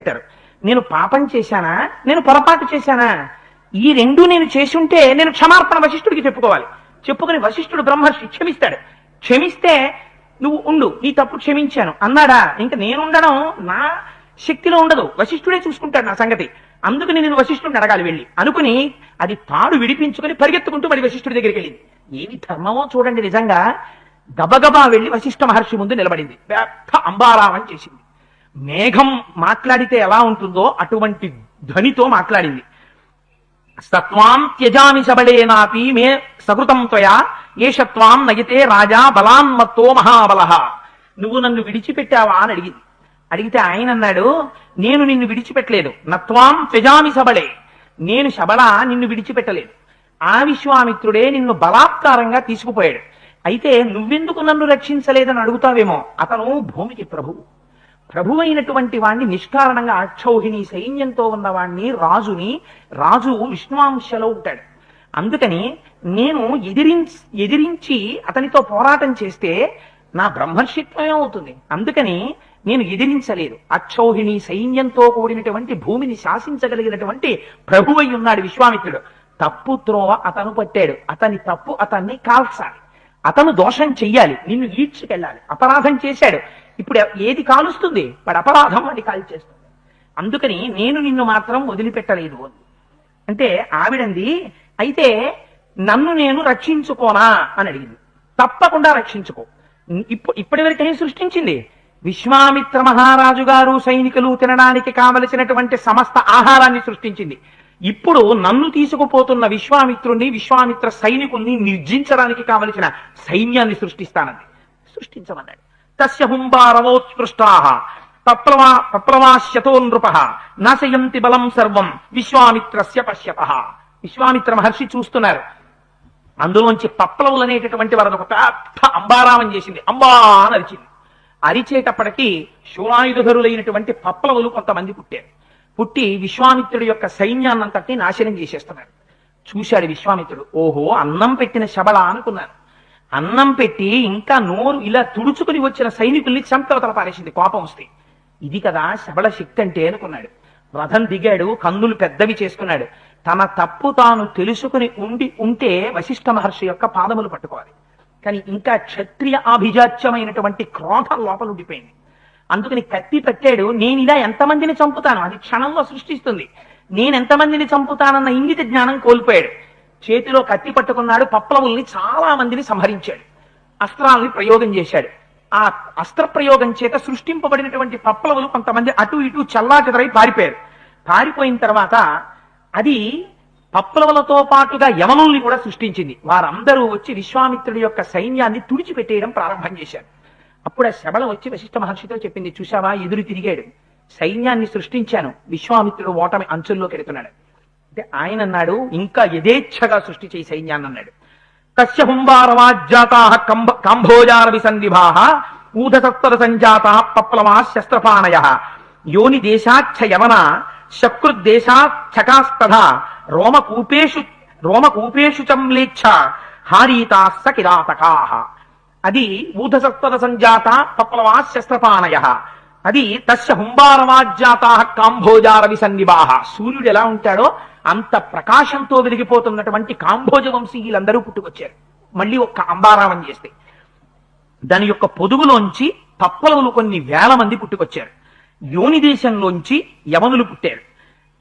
పెట్టారు. నేను పాపం చేశానా, నేను పొరపాటు చేశానా, ఈ రెండు నేను చేసి ఉంటే నేను క్షమార్పణ వశిష్ఠుడికి చెప్పుకోవాలి. చెప్పుకుని వశిష్ఠుడు బ్రహ్మర్షి క్షమిస్తాడు. క్షమిస్తే నువ్వు ఉండు, నీ తప్పు క్షమించాను అన్నాడా, ఇంకా నేను ఉండడం నా శక్తిలో ఉండదు, వశిష్ఠుడే చూసుకుంటాడు నా సంగతి. అందుకని నేను వశిష్ఠుడిని అడగాలి వెళ్ళి అనుకుని అది తాడు విడిపించుకొని పరిగెత్తుకుంటూ మరి వశిష్ఠుడి దగ్గరికి వెళ్ళింది. ఏమి ధర్మమో చూడండి, నిజంగా గబగబా వెళ్ళి వశిష్ఠ మహర్షి ముందు నిలబడింది. పెద్ద అంబారావం చేసింది. మేఘం మాట్లాడితే ఎలా ఉంటుందో అటువంటి ధ్వనితో మాట్లాడింది. సత్వాం త్యజామి శబళేనాపి మే సకృతం త్వయా ఏషత్వాం నయతే రాజా బలాన్మత్తో మహాబలః. నువ్వు నన్ను విడిచిపెట్టావా అని అడిగింది. అడిగితే ఆయన అన్నాడు, నేను నిన్ను విడిచిపెట్టలేదు. నత్వాం త్యజామి శబళే, నేను శబళ నిన్ను విడిచిపెట్టలేదు. ఆ విశ్వామిత్రుడే నిన్ను బలాత్కారంగా తీసుకుపోయాడు. అయితే నువ్వెందుకు నన్ను రక్షించలేదని అడుగుతావేమో, అతను భూమికి ప్రభువు. ప్రభు అయినటువంటి వాణ్ణి నిష్కారణంగా అక్షౌహిణి సైన్యంతో ఉన్నవాణ్ణి రాజు విష్ణువాంశలో ఉంటాడు. అందుకని నేను ఎదిరించి అతనితో పోరాటం చేస్తే నా బ్రహ్మర్షిత్వమే అవుతుంది. అందుకని నేను ఎదిరించలేదు. అక్షౌహిణి సైన్యంతో కూడినటువంటి భూమిని శాసించగలిగినటువంటి ప్రభు అయి ఉన్నాడు విశ్వామిత్రుడు. తప్పు త్రోవ అతను పట్టాడు, అతని తప్పు అతన్ని కాల్చాలి, అతను దోషం చెయ్యాలి, నిన్ను ఈడ్చుకెళ్ళాలి. అపరాధం చేశాడు, ఇప్పుడు ఏది కాలుస్తుంది, వాడు అపరాధం వాడి కాల్చేస్తుంది. అందుకని నేను నిన్ను మాత్రం వదిలిపెట్టలేదు అంటే ఆవిడంది, అయితే నన్ను నేను రక్షించుకోనా అని అడిగింది. తప్పకుండా రక్షించుకో. ఇప్పటి వరకే సృష్టించింది విశ్వామిత్ర మహారాజు గారు సైనికులు తినడానికి కావలసినటువంటి సమస్త ఆహారాన్ని సృష్టించింది. ఇప్పుడు నన్ను తీసుకుపోతున్న విశ్వామిత్రుణ్ణి, విశ్వామిత్ర సైనికుల్ని నిర్జించడానికి కావలసిన సైన్యాన్ని సృష్టించమన్నాడు. తస్య హుంబారవోత్స్పృష్టాః పప్లవాశ్యతో నృపః నాశయంతి బలం సర్వం విశ్వామిత్రస్య పశ్యతః. విశ్వామిత్ర మహర్షి చూస్తున్నారు. అందులోంచి పప్లవులు అనేటటువంటి వారు ఒక పెద్ద అంబారావం చేసింది. అంబా అని అరిచింది. అరిచేటప్పటికీ శూలాయుధరులైనటువంటి పప్లవులు కొంతమంది పుట్టి విశ్వామిత్రుడి యొక్క సైన్యాన్నంతటి నాశనం చేసేస్తున్నారు. చూశాడు విశ్వామిత్రుడు, ఓహో అన్నం పెట్టిన శబళ అనుకున్నాను. అన్నం పెట్టి ఇంకా నోరు ఇలా తుడుచుకుని వచ్చిన సైనికుల్ని చంపవతల పారేసింది కోపం వస్తే. ఇది కదా శబళ శక్తి అంటే అనుకున్నాడు. రథం దిగాడు, కన్నులు పెద్దవి చేసుకున్నాడు. తన తప్పు తాను తెలుసుకుని ఉంటే వశిష్ఠ మహర్షి యొక్క పాదములు పట్టుకోవాలి. కానీ ఇంకా క్షత్రియ ఆభిజాత్యమైనటువంటి క్రోధం లోపల ఉండిపోయింది. అందుకని కత్తి పెట్టాడు. నేను ఇలా ఎంతమందిని చంపుతాను, అది క్షణంలో సృష్టిస్తుంది. నేను ఎంతమందిని చంపుతానన్న ఇంగిత జ్ఞానం కోల్పోయాడు. చేతిలో కత్తి పట్టుకున్నాడు. పప్లవుల్ని చాలా మందిని సంహరించాడు. అస్త్రాలని ప్రయోగం చేశాడు. ఆ అస్త్ర ప్రయోగం చేత సృష్టింపబడినటువంటి పప్లవులు కొంతమంది అటు ఇటు చల్లాచెదరై పారిపోయారు. పారిపోయిన తర్వాత అది పప్లవులతో పాటుగా యవనుల్ని కూడా సృష్టించింది. వారందరూ వచ్చి విశ్వామిత్రుడి యొక్క సైన్యాన్ని తుడిచిపెట్టేయడం ప్రారంభం చేశారు. అప్పుడు ఆ శబళ వచ్చి వశిష్ఠ మహర్షితో చెప్పింది, చూశావా ఎదురు తిరిగాడు, సైన్యాన్ని సృష్టించాను, విశ్వామిత్రుడు ఓటమి అంచుల్లోకి ఎడుతున్నాడు అంటే ఆయన అన్నాడు, ఇంకా యథేచ్ఛగా సృష్టి చేయి సైన్యాన్ని అన్నాడు. తస్య హుంబారవాజ్జాతాః కాంభోజార విసన్నిభాః ఊధసత్వర సంజాతాః పప్లవాః శస్త్రపాణయః యోని దేశాచ్చ యవన శక్రుద్దేశాచ్చకాస్తథా రోమకూపేషు చమ్లేచ్ఛ హారీతాః స కిరాతకాః. అది ఊధసత్వర సంజాత పప్లవాః శస్త్రపాణయః. అది తస్య హుంబారవాజ్జాతాః కాంభోజార విసన్నిభాః. సూర్యుడు ఎలా ఉంటాడో అంత ప్రకాశంతో వెలిగిపోతున్నటువంటి కాంభోజ వంశీయులందరూ పుట్టుకొచ్చారు. మళ్ళీ ఒక్క అంబారావం చేస్తే దాని యొక్క పొదుగులోంచి పప్పలవులు కొన్ని వేల మంది పుట్టుకొచ్చారు. యోని దేశంలోంచి యవనులు పుట్టారు.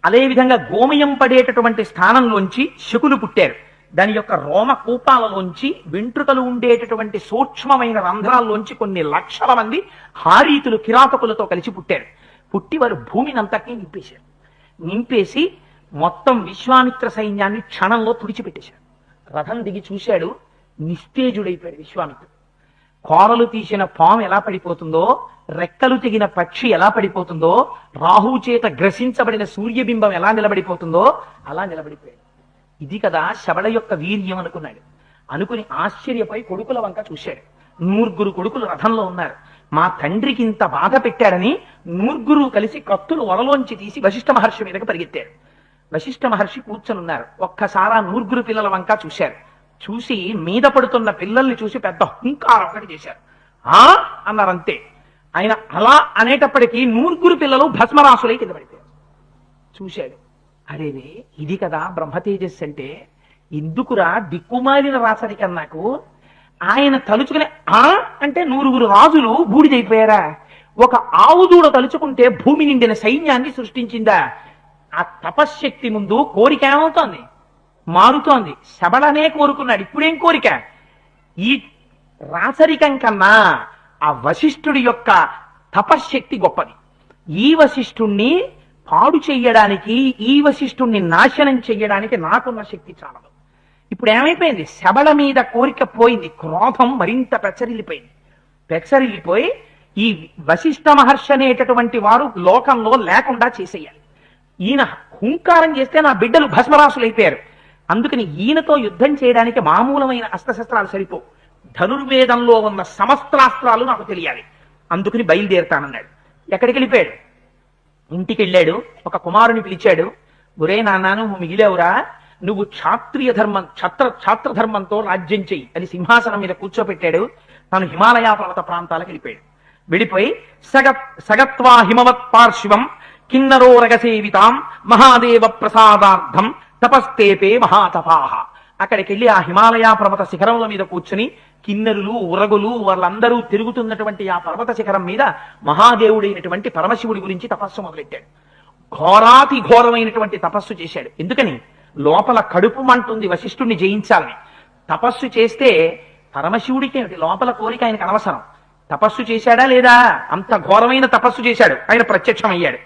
అదేవిధంగా గోమయం పడేటటువంటి స్థానంలోంచి శకులు పుట్టారు. దాని యొక్క రోమ కూపాలలోంచి వెంట్రుకలు ఉండేటటువంటి సూక్ష్మమైన రంధ్రాల్లోంచి కొన్ని లక్షల మంది హారీతులు కిరాతకులతో కలిసి పుట్టారు. పుట్టి వారు భూమిని అంతటినీ నింపేసి మొత్తం విశ్వామిత్ర సైన్యాన్ని క్షణంలో తుడిచిపెట్టేశాడు. రథం దిగి చూశాడు, నిస్తేజుడైపోయాడు విశ్వామిత్రుడు. కోరలు తీసిన పాము ఎలా పడిపోతుందో, రెక్కలు తెగిన పక్షి ఎలా పడిపోతుందో, రాహువు చేత గ్రసించబడిన సూర్యబింబం ఎలా నిలబడిపోతుందో అలా నిలబడిపోయాడు. ఇది కదా శబళ యొక్క వీర్యం అనుకున్నాడు. అనుకుని ఆశ్చర్యపోయి కొడుకుల వంక చూశాడు. 9 కొడుకులు రథంలో ఉన్నారు. మా తండ్రికి ఇంత బాధ పెట్టాడని 9 కలిసి కత్తులు వలలోంచి తీసి వశిష్ఠ మహర్షి మీదకి పరిగెత్తారు. వశిష్ఠ మహర్షి కూర్చొనున్నారు. ఒక్కసారా 9 పిల్లల వంక చూశారు. చూసి మీద పడుతున్న పిల్లల్ని చూసి పెద్ద హుంకారం ఒకటి చేశారు. అన్నారంతే. ఆయన అలా అనేటప్పటికీ 9 పిల్లలు భస్మరాసులై కింద పడిపోయారు. చూశాడు, అరేరే ఇది కదా బ్రహ్మతేజస్సు అంటే, ఎందుకురా దిక్కుమాలిన రాసరికం నాకు. ఆయన తలుచుకునే అంటే 9 రాజులు బూడిదైపోయారా? ఒక ఆవు దూడ తలుచుకుంటే భూమి నిండిన సైన్యాన్ని సృష్టించిందా? ఆ తపశ్శక్తి ముందు కోరిక ఏమవుతోంది? మారుతోంది. శబళనే కోరుకున్నాడు, ఇప్పుడేం కోరిక? ఈ రాసరికం కన్నా ఆ వశిష్ఠుడి యొక్క తపశ్శక్తి గొప్పది. ఈ వశిష్ఠుణ్ణి పాడు చెయ్యడానికి, ఈ వశిష్ఠుణ్ణి నాశనం చెయ్యడానికి నాకున్న శక్తి చాలదు. ఇప్పుడు ఏమైపోయింది? శబళ మీద కోరిక పోయింది, క్రోధం మరింత పెచ్చరిల్లిపోయి ఈ వశిష్ఠ మహర్షి అనేటటువంటి వారు లోకంలో లేకుండా చేసేయాలి. ఈయన హుంకారం చేస్తే నా బిడ్డలు భస్మరాసులైపోయారు. అందుకని ఈయనతో యుద్ధం చేయడానికి మామూలమైన అస్త్రశస్త్రాలు సరిపో, ధనుర్వేదంలో ఉన్న సమస్త్రాస్త్రాలు నాకు తెలియాలి. అందుకని బయలుదేరుతానన్నాడు. ఎక్కడికి వెళ్ళిపోయాడు? ఇంటికి వెళ్ళాడు. ఒక కుమారుని పిలిచాడు. ఒరే నాన్న, నువ్వు మిగిలేవురా, నువ్వు క్షాత్రియ ధర్మం ఛాత్రధర్మంతో రాజ్యం చెయ్యి అని సింహాసనం మీద కూర్చోపెట్టాడు. తాను హిమాలయ పర్వత ప్రాంతాలకు వెళ్ళిపోయి సగత్వా హిమవత్ పార్శ్వం కిన్నరోరగ సేవితాం మహాదేవ ప్రసాదార్థం తపస్తేపే మహాతపాహ. అక్కడికి వెళ్ళి ఆ హిమాలయ పర్వత శిఖరముల మీద కూర్చుని కిన్నెరులు ఉరగులు వాళ్ళందరూ తిరుగుతున్నటువంటి ఆ పర్వత శిఖరం మీద మహాదేవుడైనటువంటి పరమశివుడి గురించి తపస్సు మొదలెట్టాడు. ఘోరాతి ఘోరమైనటువంటి తపస్సు చేశాడు. ఎందుకని? లోపల కడుపు మంటుంది వశిష్ఠుణ్ణి జయించాలని. తపస్సు చేస్తే పరమశివుడికి ఏమిటి లోపల కోరిక? ఆయనకు అనవసరం. తపస్సు చేశాడా లేదా? అంత ఘోరమైన తపస్సు చేశాడు. ఆయన ప్రత్యక్షమయ్యాడు.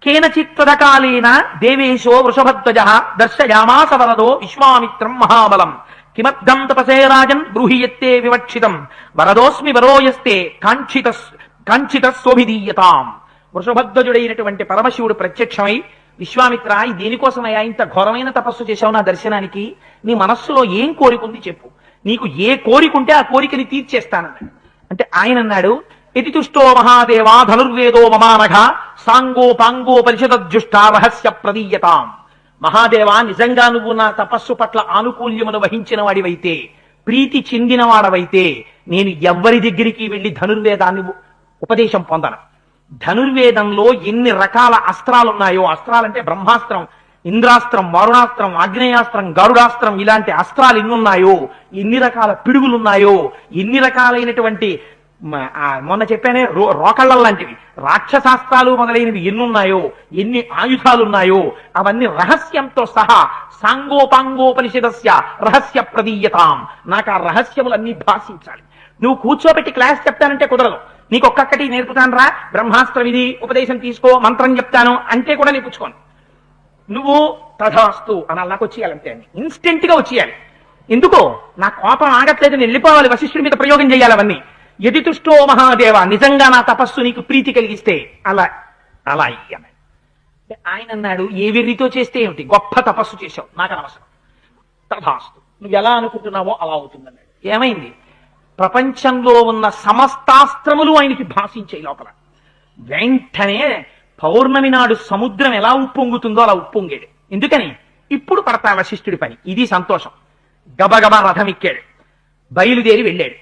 కేనచిత్వదకాలేన దేవేశో వృషభధ్వజ దర్శయామాస వరదో విశ్వామిత్రం మహాబలం కిమర్థం తపసే రాజన్ బ్రూహియత్తే వివక్షితం వరదోస్మి వరోయస్తే కాంక్షిత శోభిదీయతాం. వృషభధ్వజుడైనటువంటి పరమశివుడు ప్రత్యక్షమై, విశ్వామిత్ర, దేనికోసమయ్యా ఇంత ఘోరమైన తపస్సు చేశావు నా దర్శనానికి? నీ మనస్సులో ఏం కోరికుంది చెప్పు, నీకు ఏ కోరికుంటే ఆ కోరికని తీర్చేస్తానన్నాడు. అంటే ఆయన అన్నాడు, ఇతి తుష్టో మహాదేవా ధనుర్వేదో మమానఘ సాంగోపాంగో పరిషదజ్జుష్ట రహస్య ప్రదీయతాం. మహాదేవా, నిజంగా నువ్వు నా తపస్సు పట్ల ఆనుకూల్యమును వహించిన వాడివైతే, ప్రీతి చెందిన వాడవైతే, నేను ఎవ్వరి దగ్గరికి వెళ్లి ధనుర్వేదాన్ని ఉపదేశం పొందను. ధనుర్వేదంలో ఎన్ని రకాల అస్త్రాలున్నాయో, అస్త్రాలంటే బ్రహ్మాస్త్రం, ఇంద్రాస్త్రం, వారుణాస్త్రం, ఆగ్నేయాస్త్రం, గరుడాస్త్రం, ఇలాంటి అస్త్రాలు ఎన్నున్నాయో, ఎన్ని రకాల పిడుగులున్నాయో, ఎన్ని రకాలైనటువంటి మొన్న చెప్పానే రోకళ్ళ లాంటివి రాక్షసాస్త్రాలు మొదలైనవి ఎన్నున్నాయో, ఎన్ని ఆయుధాలున్నాయో, అవన్నీ రహస్యంతో సహా సాంగోపాంగోపనిషదస్య రహస్య ప్రదీయతాం. నాకు ఆ రహస్యములన్నీ భాషించాలి. నువ్వు కూర్చోబెట్టి క్లాస్ చెప్తానంటే కుదరదు. నీకు ఒక్కొక్కటి నేర్పుతాను రా, బ్రహ్మాస్త్రం ఇది ఉపదేశం తీసుకో, మంత్రం చెప్తాను అంటే కూడా నేర్పుచ్చుకోను. నువ్వు తథాస్తు అని అలాగ వచ్చేయాలంటే అండి, ఇన్స్టెంట్ గా వచ్చేయాలి. ఎందుకో నా కోపం ఆగట్లేదు, నేను వెళ్ళిపోవాలి, వశిష్ఠుడి మీద ప్రయోగం చేయాలి అవన్నీ. యది తుష్టో మహాదేవ, నిజంగా నా తపస్సు నీకు ప్రీతి కలిగిస్తే అలా అలా అయ్యాను. ఆయన అన్నాడు, ఏ వెర్రితో చేస్తే ఏమిటి, గొప్ప తపస్సు చేశావు, నాకు అనవసరం. తథాస్తు, నువ్వు ఎలా అనుకుంటున్నావో అలా అవుతుందన్నాడు. ఏమైంది? ప్రపంచంలో ఉన్న సమస్తాస్త్రములు ఆయనకి భాషించాయి లోపల. వెంటనే పౌర్ణమి నాడు సముద్రం ఎలా ఉప్పొంగుతుందో అలా ఉప్పొంగాడు. ఎందుకని? ఇప్పుడు పడతా వశిష్ఠుడి పని. ఇది సంతోషం. గబగబా రథం ఎక్కాడు, బయలుదేరి వెళ్ళాడు.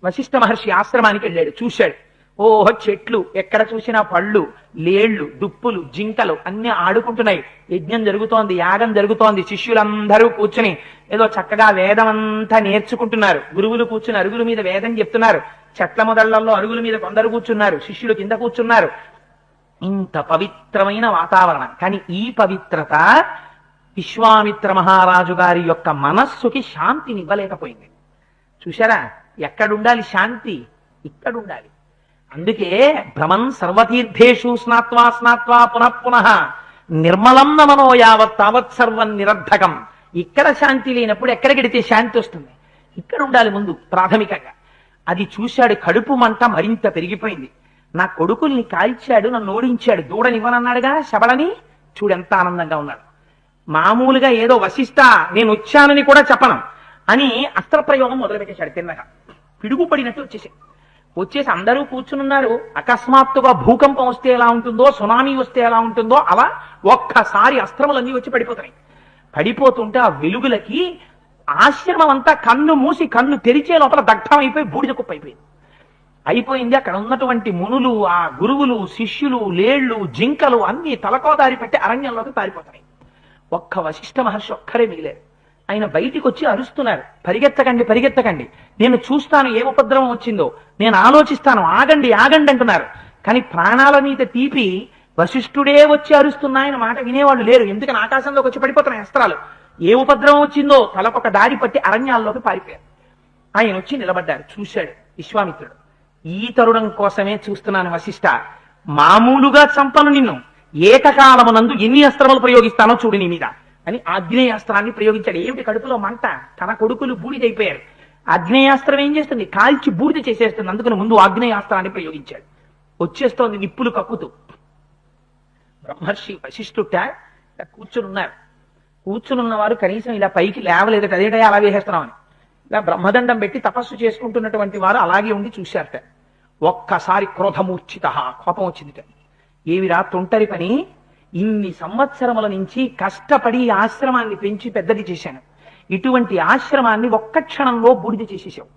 వశిష్ఠ మహర్షి ఆశ్రమానికి వెళ్ళాడు. చూశాడు, ఓహో చెట్లు, ఎక్కడ చూసినా పళ్ళు, లేళ్లు, దుప్పులు, జింకలు అన్ని ఆడుకుంటున్నాయి. యజ్ఞం జరుగుతోంది, యాగం జరుగుతోంది. శిష్యులందరూ కూర్చుని ఏదో చక్కగా వేదం అంతా నేర్చుకుంటున్నారు. గురువులు కూర్చుని అరుగుల మీద వేదం చెప్తున్నారు. చెట్ల మొదళ్లలో అరుగుల మీద కొందరు కూర్చున్నారు, శిష్యులు కింద కూర్చున్నారు. ఇంత పవిత్రమైన వాతావరణం. కానీ ఈ పవిత్రత విశ్వామిత్ర మహారాజు గారి యొక్క మనస్సుకి శాంతిని ఇవ్వలేకపోయింది. చూశారా, ఎక్కడుండాలి శాంతి? ఇక్కడుండాలి. అందుకే భ్రమన్ సర్వతీర్థేషు స్నాత్వా స్నాత్వా పునః పునః నిర్మలం నమనో యావత్ తావత్ సర్వం నిరర్ధకం. ఇక్కడ శాంతి లేనప్పుడు ఎక్కడికెడితే శాంతి వస్తుంది? ఇక్కడ ఉండాలి ముందు ప్రాథమికంగా. అది చూశాడు, కడుపు మంట మరింత పెరిగిపోయింది. నా కొడుకుల్ని కాల్చాడు, నన్ను ఓడించాడు, దూడనివ్వనన్నాడుగా శబళని. చూడెంత ఆనందంగా ఉన్నాడు. మామూలుగా ఏదో వశిష్ఠ నేను వచ్చానని కూడా చెప్పను అని అస్త్రప్రయోగం మొదలుపెట్టేశాడు. తిన్నగా పిడుగుపడినట్టు వచ్చేసి అందరూ కూర్చునున్నారు. అకస్మాత్తుగా భూకంపం వస్తే ఎలా ఉంటుందో, సునామీ వస్తే ఎలా ఉంటుందో అలా ఒక్కసారి అస్త్రములన్నీ వచ్చి పడిపోతాయి. పడిపోతుంటే ఆ వెలుగులకి ఆశ్రమం అంతా కన్ను మూసి కన్ను తెరిచే లోపల దగ్ధం అయిపోయి బూడిద కుప్ప అయిపోయింది. అయిపోయింది. అక్కడ ఉన్నటువంటి మునులు, ఆ గురువులు, శిష్యులు, లేళ్లు, జింకలు అన్ని తలకోదారి పెట్టి అరణ్యంలోకి పారిపోతాయి. ఒక్క వశిష్ఠ మహర్షి ఒక్కరే మిగిలారు. ఆయన బయటికి వచ్చి అరుస్తున్నారు, పరిగెత్తకండి పరిగెత్తకండి, నేను చూస్తాను ఏ ఉపద్రవం వచ్చిందో, నేను ఆలోచిస్తాను, ఆగండి ఆగండి అంటున్నారు. కానీ ప్రాణాల మీద తీపి వశిష్ఠుడే వచ్చి అరుస్తున్నాయన మాట వినేవాళ్ళు లేరు. ఎందుకని ఆకాశంలోకి వచ్చి పడిపోతున్నాయి అస్త్రాలు. ఏ ఉపద్రవం వచ్చిందో తలకొక దారి పట్టి అరణ్యాల్లోకి పారిపోయారు. ఆయన వచ్చి నిలబడ్డారు. చూశాడు విశ్వామిత్రుడు, ఈ తరుణం కోసమే చూస్తున్నాను వశిష్ఠ, మామూలుగా చంపను నిన్ను, ఏకకాలమునందు ఎన్ని అస్త్రములు ప్రయోగిస్తానో చూడు నీ మీద అని ఆగ్నేయాస్త్రాన్ని ప్రయోగించాడు. ఏమిటి కడుపులో మంట, తన కొడుకులు బూడిదైపోయారు. ఆగ్నేయాస్త్రం ఏం చేస్తుంది, కాల్చి బూడిద చేసేస్తుంది. అందుకని ముందు ఆగ్నేయాస్త్రాన్ని ప్రయోగించాడు. వచ్చేస్తోంది నిప్పులు కక్కుతూ. బ్రహ్మర్షి వశిష్ఠుట కూర్చునున్నారు. కూర్చునున్న వారు కనీసం ఇలా పైకి లేవలేదట, అదేటా అలా వేసేస్తున్నామని. ఇలా బ్రహ్మదండం పెట్టి తపస్సు చేసుకుంటున్నటువంటి వారు అలాగే ఉండి చూశారట. ఒక్కసారి క్రోధమూర్ఛిత, కోపం వచ్చిందిట. ఏవిరా తొంటరి పని, ఇన్ని సంవత్సరముల నుంచి కష్టపడి ఆశ్రమాన్ని పెంచి పెద్దది చేశాను, ఇటువంటి ఆశ్రమాన్ని ఒక్క క్షణంలో బూడిద చేసేసావు.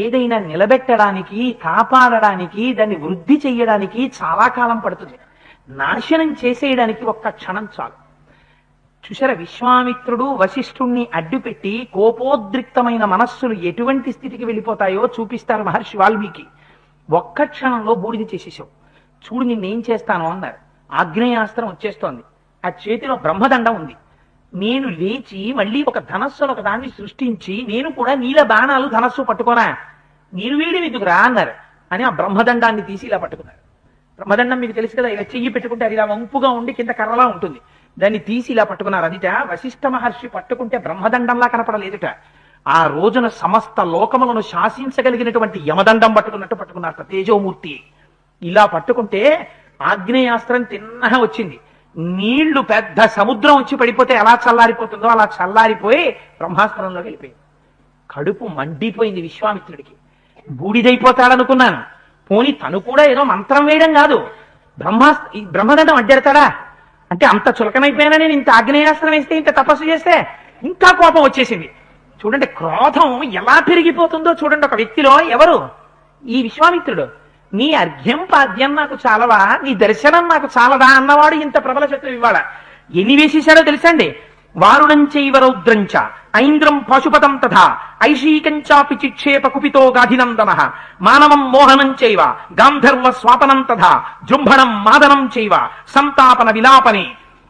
ఏదైనా నిలబెట్టడానికి, కాపాడడానికి, దాన్ని వృద్ధి చెయ్యడానికి చాలా కాలం పడుతుంది. నాశనం చేసేయడానికి ఒక్క క్షణం చాలు. చూసారా, విశ్వామిత్రుడు వశిష్ఠుణ్ణి అడ్డుపెట్టి కోపోద్రిక్తమైన మనస్సులు ఎటువంటి స్థితికి వెళ్ళిపోతాయో చూపిస్తారు మహర్షి వాల్మీకి. ఒక్క క్షణంలో బూడిద చేసేసావు, చూడు నిన్నేం చేస్తాను అన్నారు. ఆగ్నేయాస్త్రం వచ్చేస్తోంది, ఆ చేతిలో బ్రహ్మదండం ఉంది. నేను లేచి మళ్ళీ ఒక ధనస్సును ఒక దాన్ని సృష్టించి నేను కూడా నీల బాణాలు ధనస్సు పట్టుకోనా, నీరు వీడి ఎందుకురా అన్నారు. అని ఆ బ్రహ్మదండాన్ని తీసి ఇలా పట్టుకున్నారు. బ్రహ్మదండం మీకు తెలుసు కదా, ఇలా చెయ్యి పెట్టుకుంటే అది ఇలా వంపుగా ఉండి కింద కర్రలా ఉంటుంది. దాన్ని తీసి ఇలా పట్టుకున్నారు. అదిట వశిష్ఠ మహర్షి పట్టుకుంటే బ్రహ్మదండంలా కనపడలేదుట. ఆ రోజున సమస్త లోకములను శాసించగలిగినటువంటి యమదండం పట్టుకున్నట్టు పట్టుకున్నారు తేజోమూర్తి. ఇలా పట్టుకుంటే ఆగ్నేయాస్త్రం తిన్నగా వచ్చింది. నీళ్లు పెద్ద సముద్రం వచ్చి పడిపోతే ఎలా చల్లారిపోతుందో అలా చల్లారిపోయి బ్రహ్మాస్త్రంలో వెళ్ళిపోయింది. కడుపు మండిపోయింది విశ్వామిత్రుడికి. బూడిదైపోతాడనుకున్నాను, పోని తను కూడా ఏదో మంత్రం వేయడం కాదు, బ్రహ్మదండం అడ్డెడతాడా అంటే అంత చులకనైపోయినా నేను ఇంత ఆగ్నేయాస్త్రం వేస్తే, ఇంత తపస్సు చేస్తే ఇంకా కోపం వచ్చేసింది. చూడండి క్రోధం ఎలా పెరిగిపోతుందో చూడండి ఒక వ్యక్తిలో. ఎవరు ఈ విశ్వామిత్రుడు. నీ అర్ఘ్యం పాద్యం నాకు చాలవా, నీ దర్శనం నాకు చాలదా అన్నవాడు ఇంత ప్రబల శత్రువు ఇవాళ ఎన్ని వేసేశాడో తెలుసండి. వారుణం చైవ రౌద్రంచ ఐంద్రం పశుపతం తథా ఐషీకంచాపి చిక్షేప కుపితో గాధినందన మానవం మోహనం చైవ గాంధర్వ స్వాపనం తథా జృంభణం మాదనం చైవ సంతాపన విలాపనే.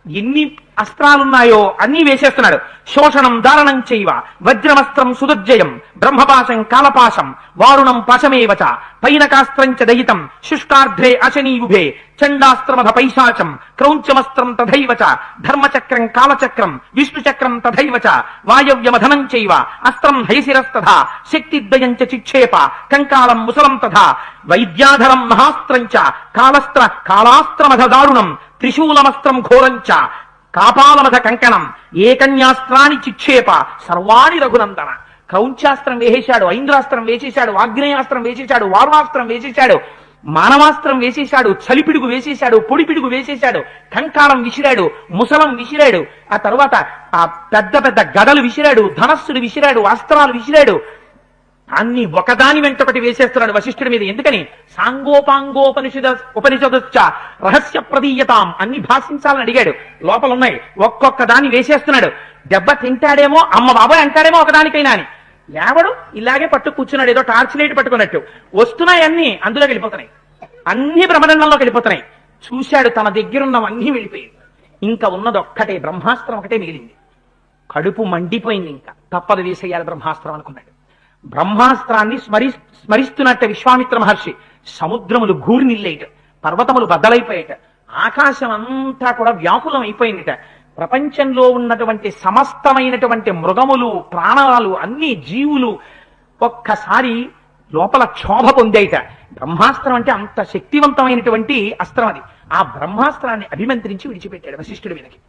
ఎన్ని అస్త్రాలున్నాయో అన్ని వేసేస్తున్నాడు. శోషణం దారణం చైవ వజ్రమస్త్రం సుదుర్జయం బ్రహ్మపాశం కాలపాశం వారుణం పాశమేవచ పైనకాస్త్రం చ దయితం శుష్కార్ధ్రే అశనీయుభే చండాస్త్రమధ పైశాచం క్రౌంచమస్త్రం తథైవచ ధర్మచక్రం కాలచక్రం విష్ణుచక్రం తథైవచ వాయవ్యమధనం చైవ అస్త్రం హయశిరస్తథా శక్తిద్వయం చ చిక్షేప కంకాలం ముసలం తథా వైద్యాధరం మహాస్త్రం చ కాలాస్త్రమధ దారుణం త్రిశూలమస్త్రం ఘోరంచ కాపాలమధ కంకణం ఏకన్యాస్త్రాన్ని చిక్షేప సర్వాణి రఘునందన. క్రౌంచాస్త్రం వేసేశాడు, ఐంద్రాస్త్రం వేసేశాడు, ఆగ్నేయాస్త్రం వేసేశాడు, వారుణాస్త్రం వేసేశాడు, మానవాస్త్రం వేసేశాడు, చలిపిడుగు వేసేశాడు, పొడిపిడుగు వేసేశాడు, కంకాలం విసిరాడు, ముసలం విసిరాడు, ఆ తర్వాత ఆ పెద్ద పెద్ద గదలు విసిరాడు, ధనస్సులు విసిరాడు, అస్త్రాలు విసిరాడు. అన్ని ఒకదాని వెంట ఒకటి వేసేస్తున్నాడు వశిష్ఠుడి మీద. ఎందుకని ఉపనిషదశ్చ రహస్య ప్రదీయతాం అన్ని భాషించాలని అడిగాడు. లోపల ఉన్నాయి, ఒక్కొక్క దాన్ని వేసేస్తున్నాడు. దెబ్బ తింటాడేమో, అమ్మ బాబాయ్ అంటాడేమో ఒకదానికైనా అని లేవడు. ఇలాగే పట్టు కూర్చున్నాడు, ఏదో టార్చ్ లైట్ పట్టుకున్నట్టు. వస్తున్నాయి అన్ని, అందులోకి వెళ్ళిపోతున్నాయి, అన్ని బ్రహ్మదండంలోకి వెళ్ళిపోతున్నాయి. చూశాడు, తన దగ్గరున్నవన్నీ వెళ్ళిపోయాయి. ఇంకా ఉన్నది ఒక్కటే, బ్రహ్మాస్త్రం ఒకటే మిగిలింది. కడుపు మండిపోయింది. ఇంకా తప్పదు, వేసేయాలి బ్రహ్మాస్త్రం అనుకున్నాడు. బ్రహ్మాస్త్రాన్ని స్మరిస్తున్నట్ట విశ్వామిత్ర మహర్షి. సముద్రములు గూర్నిల్లేట, పర్వతములు బద్దలైపోయేట, ఆకాశం అంతా కూడా వ్యాకులం అయిపోయిందిట. ప్రపంచంలో ఉన్నటువంటి సమస్తమైనటువంటి మృగములు, ప్రాణాలు, అన్ని జీవులు ఒక్కసారి లోపల క్షోభ పొందేట. బ్రహ్మాస్త్రం అంటే అంత శక్తివంతమైనటువంటి అస్త్రం అది. ఆ బ్రహ్మాస్త్రాన్ని అభిమంత్రించి విడిచిపెట్టాడు వశిష్ఠుడి మీదకి.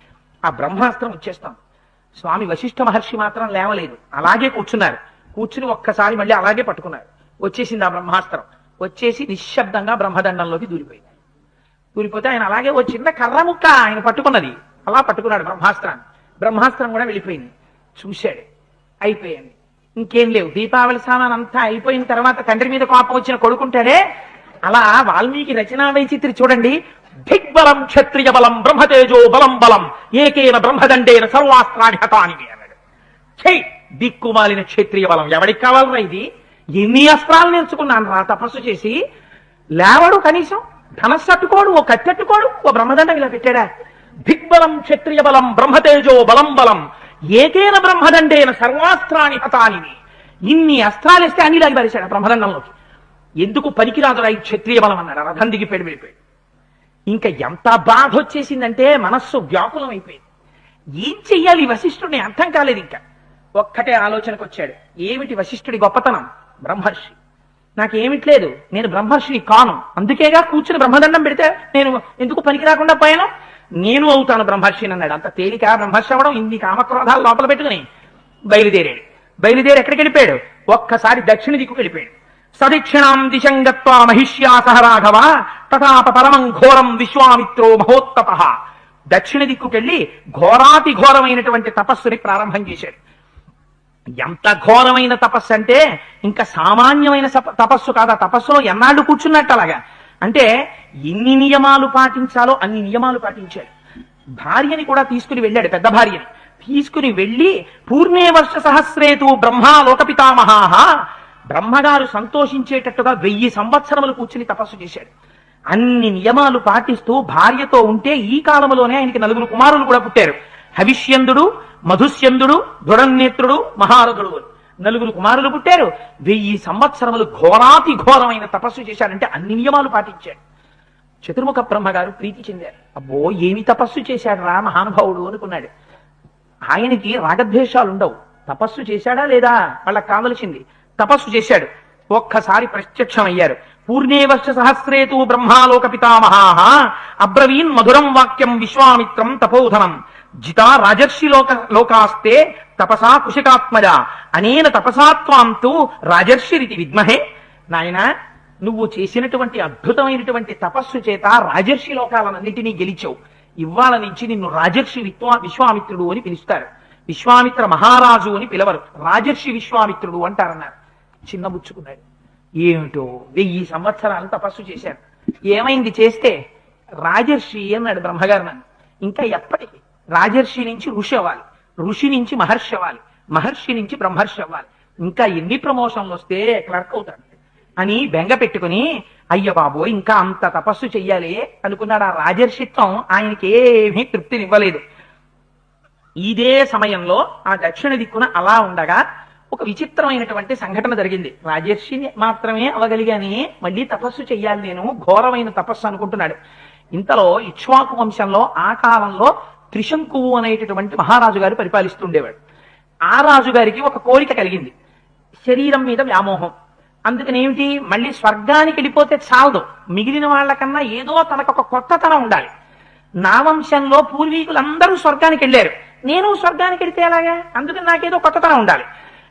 ఆ బ్రహ్మాస్త్రం వచ్చేస్తాం. స్వామి వశిష్ఠ మహర్షి మాత్రం లేవలేదు, అలాగే కూర్చున్నారు. కూర్చుని ఒక్కసారి మళ్ళీ అలాగే పట్టుకున్నారు. వచ్చేసింది ఆ బ్రహ్మాస్త్రం. వచ్చేసి నిశ్శబ్దంగా బ్రహ్మదండంలోకి దూరిపోయింది. దూరిపోతే ఆయన అలాగే ఓ చిన్న కర్ర ముక్క ఆయన పట్టుకున్నది, అలా పట్టుకున్నాడు బ్రహ్మాస్త్రాన్ని. బ్రహ్మాస్త్రం కూడా వెళ్ళిపోయింది. చూశాడు, అయిపోయింది. ఇంకేం లేవు. దీపావళి సామాన్ అంతా అయిపోయిన తర్వాత తండ్రి మీద కోపం వచ్చిన కొడుకుంటాడే, అలా వాల్మీకి రచనా వైచిత్రి చూడండి. దిగ్బలం క్షత్రియ బలం బ్రహ్మతేజో బలం బలం ఏకేన బ్రహ్మదండేన సర్వాస్త్రాన్ని హతాని అన్నాడు. చెయ్ దిక్కుమాలిన క్షత్రియ బలం, ఎవడికి కావాలరా ఇది? ఎన్ని అస్త్రాలు నేర్చుకున్నాను రా తపస్సు చేసి. లేవడు కనీసం, ధనస్సట్టుకోడు, ఓ కత్తెట్టుకోడు, ఓ బ్రహ్మదండం ఇలా పెట్టాడా? దిగ్బలం క్షత్రియ బలం బ్రహ్మతేజో బలం బలం ఏకేన బ్రహ్మదండేన సర్వాస్త్రాన్ని హతాని. ఇన్ని అస్త్రాలు ఇస్తే అన్ని లాగి పరిచాడు బ్రహ్మదండంలోకి. ఎందుకు పనికిరాదురా ఈ క్షత్రియ బలం అన్నాడు. రథం దిగిపోయి వెళ్ళిపోయాడు. ఇంకా ఎంత బాధ వచ్చేసిందంటే మనస్సు వ్యాకులం అయిపోయింది. ఏం చెయ్యాలి వశిష్ఠుడిని అర్థం కాలేదు. ఇంకా ఒక్కటే ఆలోచనకు వచ్చాడు. ఏమిటి వశిష్ఠుడి గొప్పతనం? బ్రహ్మర్షి. నాకేమిట్లేదు, నేను బ్రహ్మర్షిని కాను, అందుకేగా కూర్చుని బ్రహ్మదండం పెడితే నేను ఎందుకు పనికి రాకుండా పోయాను, నేను అవుతాను బ్రహ్మర్షిని అన్నాడు. అంత తేలిక బ్రహ్మర్షి అవ్వడం? ఇన్ని కామక్రోధాలు లోపల పెట్టుకుని బయలుదేరాడు. బయలుదేరి ఎక్కడికి వెళ్ళిపోయాడు? ఒక్కసారి దక్షిణ దిక్కుకు వెళ్ళిపోయాడు. సదక్షిణాం దిశం గత్వా మహిష్యా సహ రాఘవ తథాప పరమం ఘోరం విశ్వామిత్రో మహోత్తప. దక్షిణ దిక్కుకెళ్ళి ఘోరాతి ఘోరమైనటువంటి తపస్సుని ప్రారంభం చేశాడు. ఎంత ఘోరమైన తపస్సు అంటే ఇంకా సామాన్యమైన తపస్సు కాదు. ఆ తపస్సులో ఎన్నాళ్ళు కూర్చున్నట్టు అలాగా. అంటే ఎన్ని నియమాలు పాటించాలో అన్ని నియమాలు పాటించాడు. భార్యని కూడా తీసుకుని వెళ్ళాడు, పెద్ద భార్యని తీసుకుని వెళ్ళి పూర్ణే వర్ష సహస్రేతు బ్రహ్మా లోకపితామహాహ, బ్రహ్మగారు సంతోషించేటట్టుగా 1000 సంవత్సరములు కూర్చుని తపస్సు చేశాడు. అన్ని నియమాలు పాటిస్తూ భార్యతో ఉంటే ఈ కాలంలోనే ఆయనకి 4 కుమారులు కూడా పుట్టారు. హవిష్యందుడు, మధుస్యందుడు, దృఢనేత్రుడు, మహారథుడు 4 కుమారులు పుట్టారు. 1000 సంవత్సరములు ఘోరాతి ఘోరమైన తపస్సు చేశాడంటే అన్ని నియమాలు పాటించాడు. చతుర్ముఖ బ్రహ్మగారు ప్రీతి చెందారు. అబ్బో ఏమి తపస్సు చేశాడు రా మహానుభావుడు అనుకున్నాడు. ఆయనకి రాగద్వేషాలు ఉండవు. తపస్సు చేశాడా లేదా వాళ్ళకి కావలసింది. తపస్సు చేశాడు. ఒక్కసారి ప్రత్యక్షమయ్యారు. పూర్ణే వర్ష సహస్రేతు బ్రహ్మాలోక పితామహాః అబ్రవీన్ మధురం వాక్యం విశ్వామిత్రం తపోధనం జితా రాజర్షి లోకాస్తే తపసా కుశికాత్మజ అనేన తపసాత్వాంతు రాజర్షిరితి విద్మహే. నాయన నువ్వు చేసినటువంటి అద్భుతమైనటువంటి తపస్సు చేత రాజర్షి లోకాలన్నింటినీ గెలిచావు. ఇవాళ నుంచి నిన్ను రాజర్షి విశ్వామిత్రుడు అని పిలుస్తారు. విశ్వామిత్ర మహారాజు అని పిలవరు, రాజర్షి విశ్వామిత్రుడు అంటారన్నారు. చిన్నబుచ్చుకున్నాడు. ఏమిటో 1000 సంవత్సరాలు తపస్సు చేశారు. ఏమైంది చేస్తే? రాజర్షి అన్నాడు బ్రహ్మగారు నన్ను. ఇంకా ఎప్పటికీ రాజర్షి నుంచి ఋషి అవ్వాలి, ఋషి నుంచి మహర్షి అవ్వాలి, మహర్షి నుంచి బ్రహ్మర్షి అవ్వాలి. ఇంకా ఎన్ని ప్రమోషన్లు వస్తే క్లర్క్ అవుతాడు అని బెంగ పెట్టుకుని అయ్య బాబో ఇంకా అంత తపస్సు చెయ్యాలి అనుకున్నాడు. ఆ రాజర్షిత్వం ఆయనకి ఏమీ తృప్తినివ్వలేదు. ఇదే సమయంలో ఆ దక్షిణ దిక్కున అలా ఉండగా ఒక విచిత్రమైనటువంటి సంఘటన జరిగింది. రాజర్షిని మాత్రమే అవగలిగాని మళ్ళీ తపస్సు చెయ్యాలి నేను, ఘోరమైన తపస్సు అనుకుంటున్నాడు. ఇంతలో ఇక్ష్వాకు వంశంలో ఆ కాలంలో త్రిశంకువు అనేటటువంటి మహారాజు గారు పరిపాలిస్తుండేవాడు. ఆ రాజుగారికి ఒక కోరిక కలిగింది, శరీరం మీద వ్యామోహం. అందుకని ఏమిటి, మళ్ళీ స్వర్గానికి వెళ్ళిపోతే చాలదు, మిగిలిన వాళ్ళకన్నా ఏదో తనకొక కొత్తతనం ఉండాలి. నా వంశంలో పూర్వీకులందరూ స్వర్గానికి వెళ్ళారు, నేను స్వర్గానికి వెళితే ఎలాగా, అందుకని నాకేదో కొత్తతనం ఉండాలి.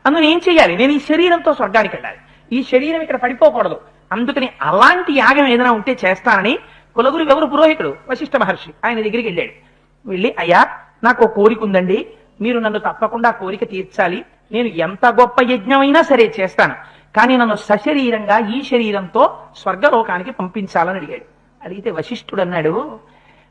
అందుకని ఏం చెయ్యాలి, నేను ఈ శరీరంతో స్వర్గానికి వెళ్ళాలి, ఈ శరీరం ఇక్కడ పడిపోకూడదు. అందుకని అలాంటి యాగం ఏదైనా ఉంటే చేస్తానని కులగురు ఎవరు పురోహితుడు వశిష్ఠ మహర్షి ఆయన దగ్గరికి వెళ్ళాడు. వెళ్ళి అయ్యా నాకు ఒక కోరిక ఉందండి, మీరు నన్ను తప్పకుండా కోరిక తీర్చాలి, నేను ఎంత గొప్ప యజ్ఞమైనా సరే చేస్తాను, కానీ నన్ను సశరీరంగా ఈ శరీరంతో స్వర్గలోకానికి పంపించాలని అడిగాడు. అడిగితే వశిష్ఠుడు అన్నాడు,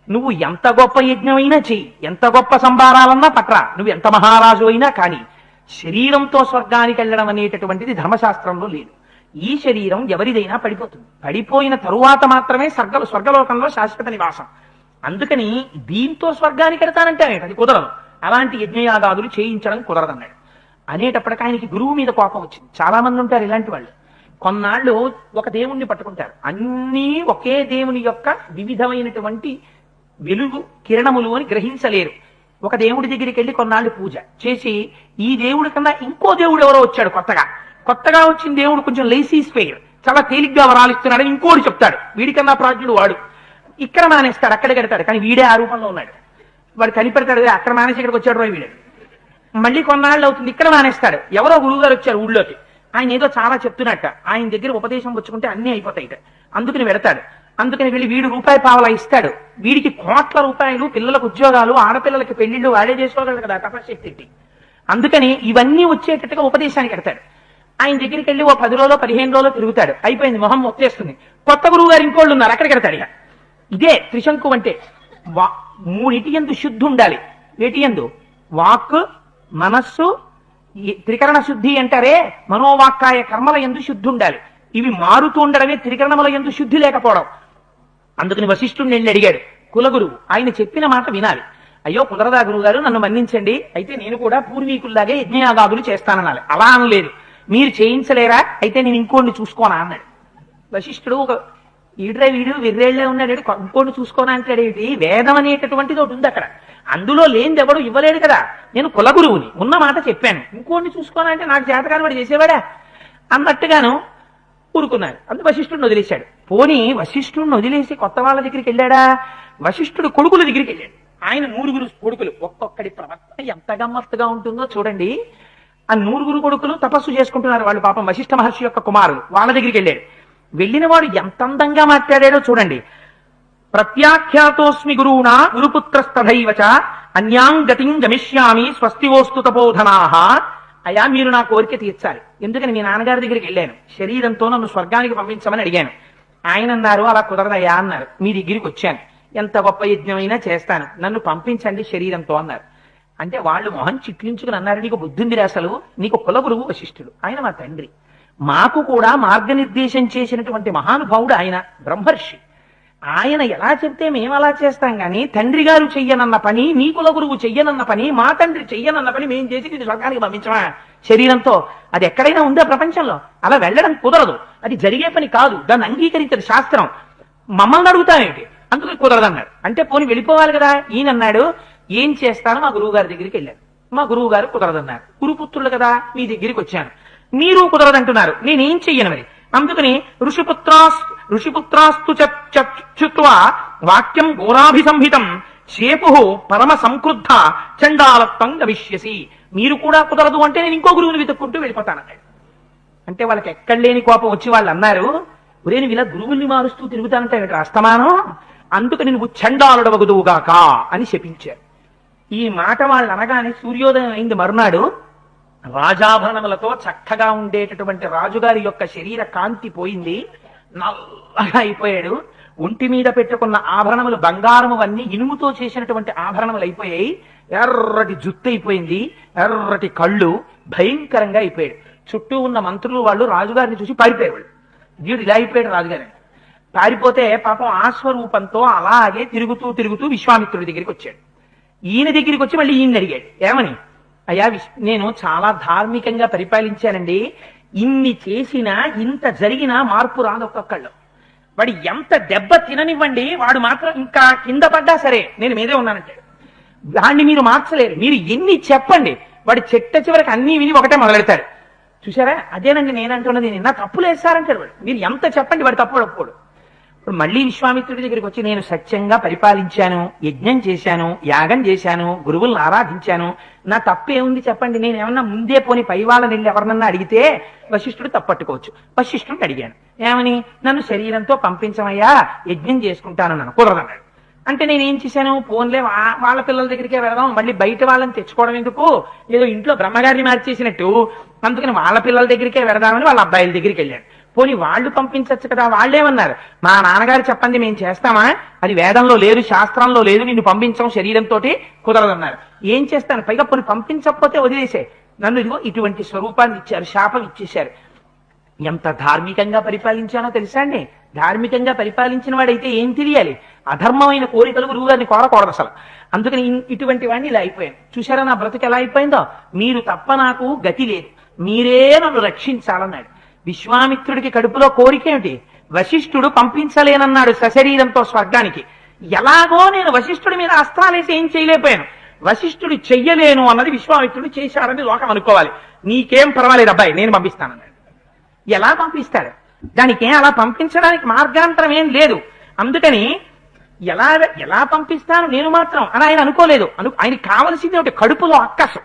నువ్వు ఎంత గొప్ప యజ్ఞమైనా చెయ్యి, ఎంత గొప్ప సంభారాలన్నా పట్రా, నువ్వు ఎంత మహారాజు అయినా కానీ శరీరంతో స్వర్గానికి వెళ్ళడం అనేటటువంటిది ధర్మశాస్త్రంలో లేదు. ఈ శరీరం ఎవరిదైనా పడిపోతుంది, పడిపోయిన తరువాత మాత్రమే స్వర్గలోకంలో శాశ్వత నివాసం. అందుకని దీంతో స్వర్గానికి వెళ్తానంటే అది కుదరదు, అలాంటి యజ్ఞయాగాదులు చేయించడం కుదరదన్నాడు. అనేటప్పటికి ఆయనకి గురువు మీద కోపం వచ్చింది. చాలా మంది ఉంటారు ఇలాంటి వాళ్ళు, కొన్నాళ్ళు ఒక దేవుణ్ణి పట్టుకుంటారు, అన్నీ ఒకే దేవుని యొక్క వివిధమైనటువంటి వెలుగు కిరణములు అని గ్రహించలేరు. ఒక దేవుడి దగ్గరికి వెళ్ళి కొన్నాళ్ళు పూజ చేసి ఈ దేవుడి కన్నా ఇంకో దేవుడు ఎవరో వచ్చాడు, కొత్తగా వచ్చిన దేవుడు కొంచెం లేసీ స్పేర్, చాలా తేలిగ్గా వరాలు ఇస్తున్నాడని ఇంకోటి చెప్తాడు, వీడికన్నా ప్రాజ్ఞుడు వాడు, ఇక్కడ మానేస్తాడు, అక్కడ కడతాడు, కానీ వీడే ఆ రూపంలో ఉన్నాడు. వాడు కనిపెడతాడు, అక్కడ మానేసి ఇక్కడికి వచ్చాడు రా వీడు. మళ్ళీ కొన్నాళ్ళు అవుతుంది, ఇక్కడ మానేస్తాడు, ఎవరో గురువు గారు వచ్చారు ఊళ్ళోకి, ఆయన ఏదో చాలా చెప్తున్నట్ట, ఆయన దగ్గర ఉపదేశం పుచ్చుకుంటే అన్ని అయిపోతాయిట, అందుకని వెడతాడు. అందుకని వెళ్ళి వీడు రూపాయి పావలా ఇస్తాడు, వీడికి కోట్ల రూపాయలు, పిల్లలకు ఉద్యోగాలు, ఆడపిల్లలకి పెళ్లిళ్ళు వాడే చేసుకోగలడు కదా తపశ్శక్తి. అందుకని ఇవన్నీ వచ్చేటట్టుగా ఉపదేశానికి ఎడతాడు. ఆయన దగ్గరికి వెళ్ళి ఓ 10 రోజులు 15 రోజులు తిరుగుతాడు, అయిపోయింది, మొహం వచ్చేస్తుంది. కొత్త గురువు గారు ఇంకోళ్ళు ఉన్నారు, అక్కడికి ఎడతాడు. ఇక ఇదే త్రిశంకు అంటే. మూడిటి యందు శుద్ధి ఉండాలి. వేటి యందు? వాక్, మనస్సు, త్రికరణ శుద్ధి అంటారే, మనోవాక్కాయ కర్మల యందు శుద్ధి ఉండాలి. ఇవి మారుతూ ఉండడమే త్రికరణముల యందు శుద్ధి లేకపోవడం. అందుకని వశిష్ఠుడిని వెళ్ళి అడిగాడు కులగురువు. ఆయన చెప్పిన మాట వినాలి. అయ్యో కుదరదా గురువు గారు, నన్ను మన్నించండి, అయితే నేను కూడా పూర్వీకుల్లాగే యజ్ఞయాగాదులు చేస్తాననాలి. అలా అనలేదు. మీరు చేయించలేరా, అయితే నేను ఇంకోడిని చూసుకోనా అన్నాడు. వశిష్ఠుడు ఒక వీడు విర్రేళ్లే ఉన్నాడు, ఇంకోడిని చూసుకోనా అంటాడేంటి? వేదం అనేటటువంటిది ఒకటి ఉంది అక్కడ, అందులో లేనిది ఎవడు ఇవ్వలేడు కదా. నేను కులగురువుని, ఉన్న మాట చెప్పాను, ఇంకోడిని చూసుకోనా అంటే నాకు చేతకాని వాడు చేసేవాడా అన్నట్టుగాను ఊరుకున్నాడు. అందుకు వశిష్ఠుడిని వదిలేశాడు. పోనీ వశిష్ఠుడిని వదిలేసి కొత్త వాళ్ళ దగ్గరికి వెళ్ళాడా? వశిష్ఠుడు కొడుకుల దగ్గరికి వెళ్ళాడు. ఆయన 100 కొడుకులు, ఒక్కొక్కడి ప్రవర్తన ఎంత గమ్మత్తుగా ఉంటుందో చూడండి. ఆ 100 కొడుకులు తపస్సు చేసుకుంటున్నారు, వాళ్ళు పాపం వశిష్ఠ మహర్షి యొక్క కుమారులు. వాళ్ళ దగ్గరికి వెళ్ళాడు. వెళ్ళిన వాడు ఎంత అందంగా మాట్లాడాడో చూడండి. ప్రత్యాఖ్యాతోస్మి గురువునా గురుపుత్రస్తథైవచ అన్యాం గతిం గమిష్యామి స్వస్తివోస్తు తపోధనాః. అయ్యా, మీరు నా కోరిక తీర్చాలి. ఎందుకని మీ నాన్నగారి దగ్గరికి వెళ్ళాను, శరీరంతో నన్ను స్వర్గానికి పంపించమని అడిగాను. ఆయన అన్నారు, అలా కుదరదయ్యా అన్నారు. మీ దగ్గరికి వచ్చాను, ఎంత గొప్ప యజ్ఞమైనా చేస్తాను, నన్ను పంపించండి శరీరంతో అన్నారు. అంటే వాళ్ళు మొహం చిట్లించుకుని అన్నారు, నీకు బుద్ధుందిరా అసలు, నీకు కులగురువు వశిష్ఠుడు, ఆయన మా తండ్రి, మాకు కూడా మార్గనిర్దేశం చేసినటువంటి మహానుభావుడు ఆయన, బ్రహ్మర్షి. ఆయన ఎలా చెప్తే మేము అలా చేస్తాం గాని, తండ్రి గారు చెయ్యనన్న పని, మీ కులగురువు చెయ్యనన్న పని, మా తండ్రి చెయ్యనన్న పని మేము చేసి ఇది స్వర్గానికి పంపించమా శరీరంతో? అది ఎక్కడైనా ఉందా ప్రపంచంలో? అలా వెళ్ళడం కుదరదు, అది జరిగే పని కాదు, దాన్ని అంగీకరించదు శాస్త్రం. మమ్మల్ని అడుగుతామేంటి? అందుకు కుదరదన్నాడు. అంటే పోనీ వెళ్ళిపోవాలి కదా. ఈయన అన్నాడు, ఏం చేస్తాను? మా గురువు గారి దగ్గరికి వెళ్ళాను, మా గురువు గారు కుదరదన్నారు. గురుపుత్రులు కదా, మీ దగ్గరికి వచ్చాను, మీరు కుదరదంటున్నారు, నేనేం చెయ్యను మరి. అందుకని ఋషిపుత్రాస్తు చచ్చుత్వా వాక్యం ఘోరాభిసంహితం శేపు పరమ సంక్రుద్ధ చండాలత్వం గవిష్యసి. మీరు కూడా కుదరదు అంటే నేను ఇంకో గురువుని వెతుక్కుంటూ వెళ్ళిపోతానన్నాడు. అంటే వాళ్ళకి ఎక్కడ లేని కోపం వచ్చి వాళ్ళు అన్నారు, ఒరే నువ్వు ఇలా గురువుల్ని మారుస్తూ తిరుగుతానంటే అస్తమానం, అందుకని నువ్వు చండాలుడవగుదువుగాక అని శపించారు. ఈ మాట వాళ్ళు అనగానే సూర్యోదయం అయింది. మరునాడు రాజాభరణములతో చక్కగా ఉండేటటువంటి రాజుగారి యొక్క శరీర కాంతి పోయింది, నల్లగా అయిపోయాడు. ఒంటి మీద పెట్టుకున్న ఆభరణములు బంగారము అన్ని ఇనుముతో చేసినటువంటి ఆభరణములు అయిపోయాయి. ఎర్రటి జుత్తు అయిపోయింది, ఎర్రటి కళ్ళు, భయంకరంగా అయిపోయాడు. చుట్టూ ఉన్న మంత్రులు వాళ్ళు రాజుగారిని చూసి పారిపోయారు. వీడు ఇలా అయిపోయాడు రాజుగారి. పారిపోతే పాపం ఆశ్వరూపంతో అలాగే తిరుగుతూ తిరుగుతూ విశ్వామిత్రుడి దగ్గరికి వచ్చాడు. ఈయన దగ్గరికి వచ్చి మళ్ళీ ఈయన అడిగాడు, ఏమని? అయ్యా, నేను చాలా ధార్మికంగా పరిపాలించానండి, ఇన్ని చేసినా ఇంత జరిగినా మార్పు రాదు ఒక్కొక్కళ్ళు. వాడు ఎంత దెబ్బ తిననివ్వండి, వాడు మాత్రం ఇంకా కింద పడ్డా సరే నేను మీదే ఉన్నానంటాడు. దాన్ని మీరు మార్చలేరు, మీరు ఎన్ని చెప్పండి, వాడు చెట్ట చివరికి అన్ని విని ఒకటే మొదలెడతాడు. చూసారా, అదేనండి నేనంటున్నది, నిన్న తప్పులు వేస్తారంటాడు వాడు. మీరు ఎంత చెప్పండి, వాడు తప్పుడు ఒప్పుకోడు. ఇప్పుడు మళ్ళీ విశ్వామిత్రుడి దగ్గరికి వచ్చి, నేను సత్యంగా పరిపాలించాను, యజ్ఞం చేశాను, యాగం చేశాను, గురువులను ఆరాధించాను, నా తప్పేముంది చెప్పండి, నేను ఏమన్నా ముందే పోని పై వాళ్ళని వెళ్ళి ఎవరినన్నా అడిగితే వశిష్ఠుడు తప్పట్టుకోవచ్చు. వశిష్ఠుడిని అడిగాను, ఏమని? నన్ను శరీరంతో పంపించమయ్యా, యజ్ఞం చేసుకుంటానన్నాను. కుదరదన్నాడు. అంటే నేనేం చేశాను, ఫోన్లే వాళ్ళ పిల్లల దగ్గరికే వెళదాం, మళ్ళీ బయట వాళ్ళని తెచ్చుకోవడం ఎందుకు, ఏదో ఇంట్లో బ్రహ్మగారిని మార్చేసినట్టు, అందుకని వాళ్ళ పిల్లల దగ్గరికే వెళదామని వాళ్ళ అబ్బాయిల దగ్గరికి వెళ్ళాడు. పోనీ వాళ్ళు పంపించచ్చు కదా. వాళ్ళేమన్నారు, మా నాన్నగారు చెప్పండి మేము చేస్తామా, అది వేదంలో లేదు, శాస్త్రంలో లేదు, నిన్ను పంపించం శరీరంతో, కుదరదన్నారు. ఏం చేస్తాను, పైగా పోనీ పంపించకపోతే వదిలేసే, నన్ను ఇదిగో ఇటువంటి స్వరూపాన్ని ఇచ్చారు, శాపం ఇచ్చేశారు. ఎంత ధార్మికంగా పరిపాలించానో తెలుసా అండి. ధార్మికంగా పరిపాలించిన వాడైతే ఏం తెలియాలి, అధర్మమైన కోరికలు గురువుగారిని కోరకూడదు అసలు. అందుకని ఇటువంటి వాడిని ఇలా అయిపోయాను. చూసారా నా బ్రతుకు ఎలా అయిపోయిందో, మీరు తప్ప నాకు గతి లేదు, మీరే నన్ను రక్షించాలన్నాడు. విశ్వామిత్రుడికి కడుపులో కోరికేమిటి, వశిష్ఠుడు పంపించలేనన్నాడు సశరీరంతో స్వర్గానికి. ఎలాగో నేను వశిష్ఠుడి మీద అస్త్రాలేసి ఏం చేయలేకపోయాను, వశిష్ఠుడు చెయ్యలేను అన్నది విశ్వామిత్రుడు చేశాడని లోకం అనుకోవాలి. నీకేం పర్వాలేదు అబ్బాయి, నేను పంపిస్తానన్నాడు. ఎలా పంపిస్తాడు, దానికేం అలా పంపించడానికి మార్గాంతరం ఏం లేదు. అందుకని ఎలా పంపిస్తాను నేను మాత్రం అని ఆయన అనుకోలేదు. ఆయనకి కావలసింది ఒకటి, కడుపులో అక్కసు.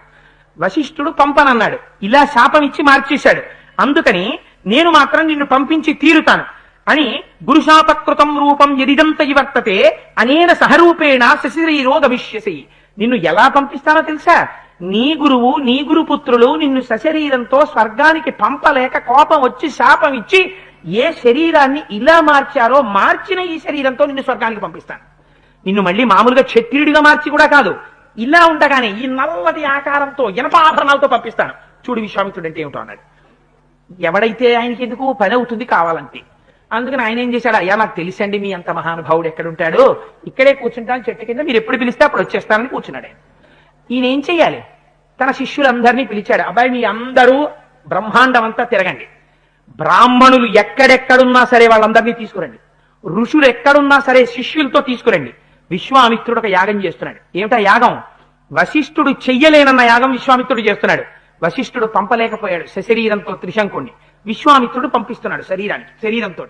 వశిష్ఠుడు పంపనన్నాడు, ఇలా శాపం ఇచ్చి మార్చేశాడు. అందుకని నేను మాత్రం నిన్ను పంపించి తీరుతాను అని, గురుశాపకృతం రూపం యదిదంత వర్తతే అనేన సహరూపేణ శశిరీరో గమిష్యసి. నిన్ను ఎలా పంపిస్తానో తెలుసా, నీ గురువు నీ గురుపుత్రులు నిన్ను సశరీరంతో స్వర్గానికి పంపలేక కోపం వచ్చి శాపం ఇచ్చి ఏ శరీరాన్ని ఇలా మార్చారో మార్చిన ఈ శరీరంతో నిన్ను స్వర్గానికి పంపిస్తాను. నిన్ను మళ్ళీ మామూలుగా క్షత్రియుడిగా మార్చి కూడా కాదు, ఇలా ఉండగానే ఈ నల్లటి ఆకారంతో ఇనపాభరణాలతో పంపిస్తాను. చూడు విశ్వామిత్రుడు అంటే ఏమిటో అన్నాడు. ఎవడైతే ఆయనకి ఎందుకు పని అవుతుంది కావాలంటే. అందుకని ఆయన ఏం చేశాడు, అయ్యా నాకు తెలుసండి మీ అంత మహానుభావుడు ఎక్కడుంటాడు, ఇక్కడే కూర్చుంటాను చెట్టు కింద, మీరు ఎప్పుడు పిలిస్తే అప్పుడు వచ్చేస్తానని కూర్చున్నాడు ఆయన. ఈయన ఏం చెయ్యాలి, తన శిష్యులందరినీ పిలిచాడు. అబ్బాయి మీ అందరూ బ్రహ్మాండం అంతా తిరగండి, బ్రాహ్మణులు ఎక్కడెక్కడున్నా సరే వాళ్ళందరినీ తీసుకురండి, ఋషులు ఎక్కడున్నా సరే శిష్యులతో తీసుకురండి. విశ్వామిత్రుడు ఒక యాగం చేస్తున్నాడు. ఏమిటా యాగం? వశిష్ఠుడు చెయ్యలేనన్న యాగం విశ్వామిత్రుడు చేస్తున్నాడు. వశిష్ఠుడు పంపలేకపోయాడు సశరీరంతో త్రిశంకుణ్ణి, విశ్వామిత్రుడు పంపిస్తున్నాడు శరీరంతో.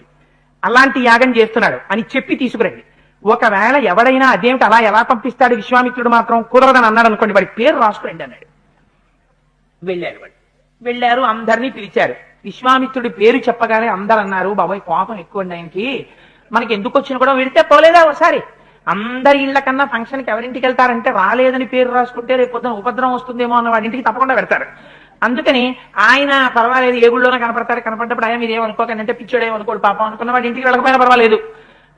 అలాంటి యాగం చేస్తున్నాడు అని చెప్పి తీసుకురండి. ఒకవేళ ఎవడైనా అదేమిటి అలా ఎలా పంపిస్తాడు, విశ్వామిత్రుడు మాత్రం కుదరదని అన్నాడు అనుకోండి, వాడి పేరు రాసుకోండి అన్నాడు. వెళ్ళారు, అందరినీ పిలిచారు. విశ్వామిత్రుడి పేరు చెప్పగానే అందరు అన్నారు, బాబాయ్ కోపం ఎక్కువ అండి ఆయనకి, మనకి ఎందుకు వచ్చినా కూడా వెళితే పోలేదా ఒకసారి, అందరి ఇళ్ల కన్నా ఫంక్షన్కి ఎవరింటికి వెళ్తారంటే రాలేదని పేరు రాసుకుంటే రేపు పొద్దున ఉపద్రవం వస్తుందేమో అన్న వాడింటికి తప్పకుండా పెడతారు. అందుకని ఆయన పర్వాలేదు, ఏ గుళ్ళోనే కనపడతారు, కనపడ్డప్పుడు ఆయన మీరు ఏమనుకోకండి అంటే పిచ్చోడేమనుకోడు పాపం అనుకున్న వాడి ఇంటికి వెళ్ళకపోయినా పర్వాలేదు,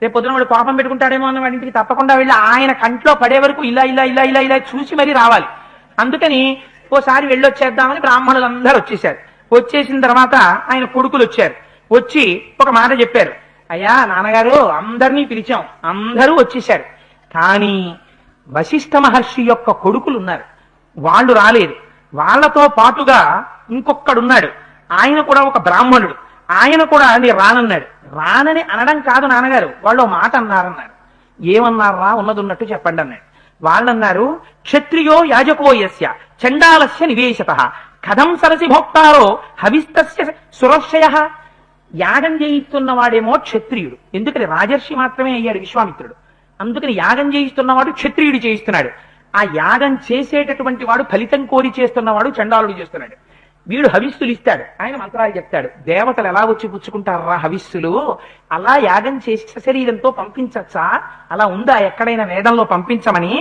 రేపు పొద్దున వాడు కోపం పెట్టుకుంటాడేమో అన్న వాడి ఇంటికి తప్పకుండా వెళ్ళి ఆయన కంట్లో పడే వరకు ఇలా ఇలా ఇలా ఇలా ఇలా చూసి మరీ రావాలి. అందుకని ఓసారి వెళ్ళొచ్చేద్దామని బ్రాహ్మణులందరూ వచ్చేసారు. వచ్చేసిన తర్వాత ఆయన కొడుకులు వచ్చారు. వచ్చి ఒక మాట చెప్పారు, అయ్యా నాన్నగారు అందరినీ పిలిచాం, అందరూ వచ్చేశారు, కానీ వశిష్ఠ మహర్షి యొక్క కొడుకులు ఉన్నారు, వాళ్ళు రాలేదు. వాళ్లతో పాటుగా ఇంకొక్కడున్నాడు, ఆయన కూడా ఒక బ్రాహ్మణుడు, ఆయన కూడా నేను రానన్నాడు. రానని అనడం కాదు నాన్నగారు, వాళ్ళు మాట అన్నారన్నారు. ఏమన్నారా, ఉన్నది ఉన్నట్టు చెప్పండి అన్నాడు. వాళ్ళన్నారు, క్షత్రియో యాజకో యస్య చండాలస్య నివేశత కథం సరసి భోక్తారో హవిస్తస్య సురక్షయ. యాగం చేయిస్తున్నవాడేమో క్షత్రియుడు, ఎందుకని రాజర్షి మాత్రమే అయ్యాడు విశ్వామిత్రుడు, అందుకని యాగం చేయిస్తున్నవాడు క్షత్రియుడు చేయిస్తున్నాడు. ఆ యాగం చేసేటటువంటి వాడు ఫలితం కోరి చేస్తున్నవాడు చండాలుడు చేస్తున్నాడు. వీడు హవిస్సులు ఇస్తాడు, ఆయన మంత్రాలు చెప్తాడు. దేవతలు ఎలా వచ్చి పుచ్చుకుంటారా హవిస్సులు, అలా యాగం చేసి శరీరంతో పంపించచ్చా, అలా ఉందా ఎక్కడైనా వేదంలో పంపించమని,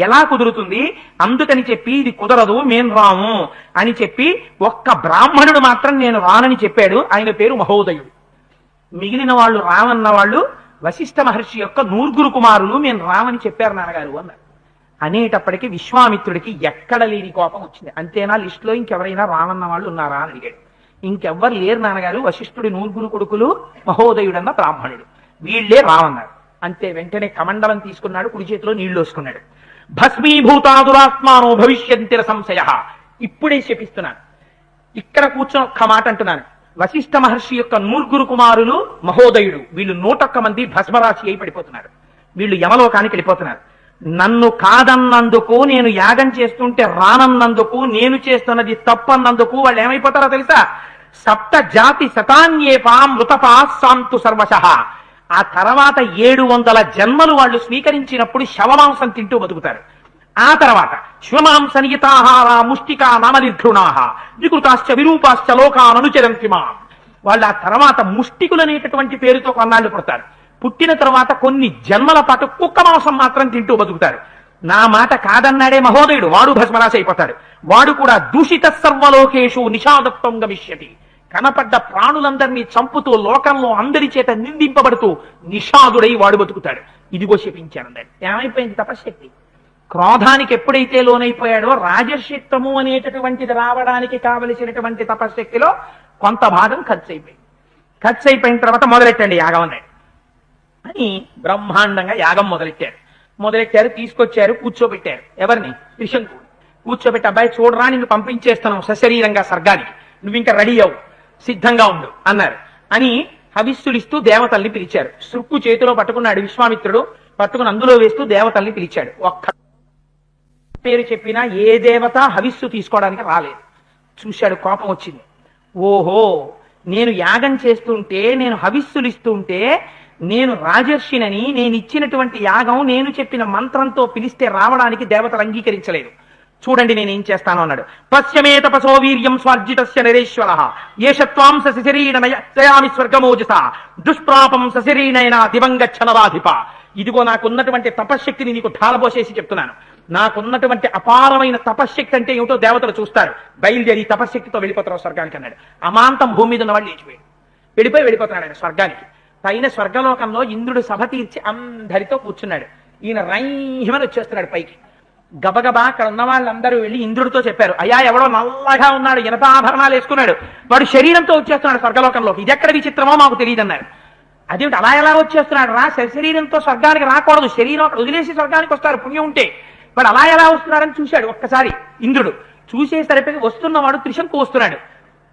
ఎలా కుదురుతుంది, అందుకని చెప్పి ఇది కుదరదు మేం రాము అని చెప్పి ఒక్క బ్రాహ్మణుడు మాత్రం నేను రానని చెప్పాడు. ఆయన పేరు మహోదయుడు. మిగిలిన వాళ్ళు రామన్న వాళ్ళు వశిష్ఠ మహర్షి యొక్క నూర్గురు కుమారులు మేము రామని చెప్పారు నాన్నగారు అన్నారు. అనేటప్పటికీ విశ్వామిత్రుడికి ఎక్కడ లేని కోపం వచ్చింది. అంతేనా, లిస్టులో ఇంకెవరైనా రామన్న వాళ్ళు ఉన్నారా అని అడిగాడు. ఇంకెవ్వరు లేరు నాన్నగారు, వశిష్ఠుడి నూర్గురు కొడుకులు మహోదయుడన్న బ్రాహ్మణుడు, వీళ్లే రామన్నారు. అంతే, వెంటనే కమండలం తీసుకున్నాడు, కుడి చేతిలో నీళ్లు వేసుకున్నాడు. భస్మీభూతాదురాత్మానో భవిష్యంతిర సంశయ. ఇప్పుడే శపిస్తున్నాను, ఇక్కడ కూర్చొని ఒక్క మాట అంటున్నాను. వశిష్ఠ మహర్షి యొక్క నూర్గురు కుమారులు మహోదయుడు, వీళ్ళు 101 మంది భస్మరాశి అయి పడిపోతున్నారు, వీళ్ళు యమలోకానికి వెళ్ళిపోతున్నారు. నన్ను కాదన్నందుకు, నేను యాగం చేస్తుంటే రానన్నందుకు, నేను చేస్తున్నది తప్పన్నందుకు వాళ్ళు ఏమైపోతారో తెలుసా, సప్త జాతి శతాన్యేపా మృతపా శాంతు సర్వశః. ఆ తర్వాత 700 జన్మలు వాళ్ళు స్వీకరించినప్పుడు శవమాంసం తింటూ బతుకుతారు. ఆ తర్వాత శ్వమాంస నియతాహార ముష్టికా నామనిర్ఘృణాః వికృతాశ్చ విరూపాశ్చ లోకాన్ అనుచరంతి మాం. వాళ్ళు ఆ తర్వాత ముష్టికులు అనేటటువంటి పేరుతో కొన్నాళ్ళు పుడతారు. పుట్టిన తర్వాత కొన్ని జన్మల పాటు కుక్క మాంసం మాత్రం తింటూ బతుకుతారు. నా మాట కాదన్నాడే మహోదయుడు, వాడు భస్మరాశి అయిపోతాడు. వాడు కూడా దూషిత సర్వలోకేషు నిషాదత్వం గమిష్యతి. కనపడ్డ ప్రాణులందరినీ చంపుతూ లోకంలో అందరి చేత నిందింపబడుతూ నిషాదుడై వాడు బతుకుతాడు. ఇదిగో శపించానండి. ఏమైపోయింది తపశ్శక్తి? క్రోధానికి ఎప్పుడైతే లోనైపోయాడో రాజర్షిత్వము అనేటటువంటిది రావడానికి కావలసినటువంటి తపశ్శక్తిలో కొంత భాగం ఖర్చు అయిపోయిన తర్వాత మొదలెట్టండి యాగం అన్నాడు అని బ్రహ్మాండంగా యాగం మొదలెట్టారు. తీసుకొచ్చారు, కూర్చోబెట్టారు. ఎవరిని? త్రిశంకుడు కూర్చోబెట్టి, అబ్బాయి చూడరా నిన్ను పంపించేస్తున్నావు సశరీరంగా స్వర్గానికి, నువ్వు ఇంకా రెడీ అవు, సిద్ధంగా ఉండు అన్నారు. అని హవిస్సులిస్తూ దేవతల్ని పిలిచారు. సృక్కు చేతిలో పట్టుకున్నాడు విశ్వామిత్రుడు, పట్టుకుని అందులో వేస్తూ దేవతల్ని పిలిచాడు. ఒక్క పేరు చెప్పినా ఏ దేవత హవిస్సు తీసుకోవడానికి రాలేదు. చూశాడు, కోపం వచ్చింది. ఓహో, నేను యాగం చేస్తుంటే, నేను హవిస్సులు ఇస్తుంటే, నేను రాజర్షినని, నేను ఇచ్చినటువంటి యాగం నేను చెప్పిన మంత్రంతో పిలిస్తే రావడానికి దేవతలు అంగీకరించలేదు. చూడండి నేనేం చేస్తాను అన్నాడు. పశ్యమే తపసో వీర్యం స్వార్జితస్య నరేశ్వర ఏషత్వాం సశరీరయామి స్వర్గమోజస దుష్ప్రాపం సశరీరైన దివంగచ్చనరాధిప. ఇదిగో నాకున్నటువంటి తపశ్శక్తిని నీకు ఢాలబోసేసి చెప్తున్నాను. నాకున్నటువంటి అపారమైన తపశ్శక్తి అంటే ఏమిటో దేవతలు చూస్తారు, బయలుదేరి తపశ్శక్తితో వెళ్ళిపోతారు స్వర్గానికి అన్నాడు. అమాంతం భూమి మీద ఉన్నవాళ్ళు వెళ్ళిపోతున్నాడు ఆయన స్వర్గానికి. పైన స్వర్గలోకంలో ఇంద్రుడు సభ తీర్చి అందరితో కూర్చున్నాడు. ఈయన రైహిమని వచ్చేస్తున్నాడు పైకి. గబగబా అక్కడ ఉన్న వాళ్ళందరూ వెళ్ళి ఇంద్రుడితో చెప్పారు, అయ్యా ఎవడో నల్లగా ఉన్నాడు, ఇనపాభరణాలు వేసుకున్నాడు, వాడు శరీరంతో వచ్చేస్తున్నాడు స్వర్గలోకంలోకి, ఇది ఎక్కడ విచిత్రమో మాకు తెలియదు అన్నారు. అదేమిటి అలా ఎలా వచ్చేస్తున్నాడు రా, శరీరంతో స్వర్గానికి రాకూడదు, శరీరం అక్కడ వదిలేసి స్వర్గానికి వస్తారు పుణ్యం ఉంటే, వాడు అలా ఎలా వస్తున్నాడని చూశాడు ఒక్కసారి ఇంద్రుడు. చూసేసరికి వస్తున్నవాడు త్రిశంకు వస్తున్నాడు.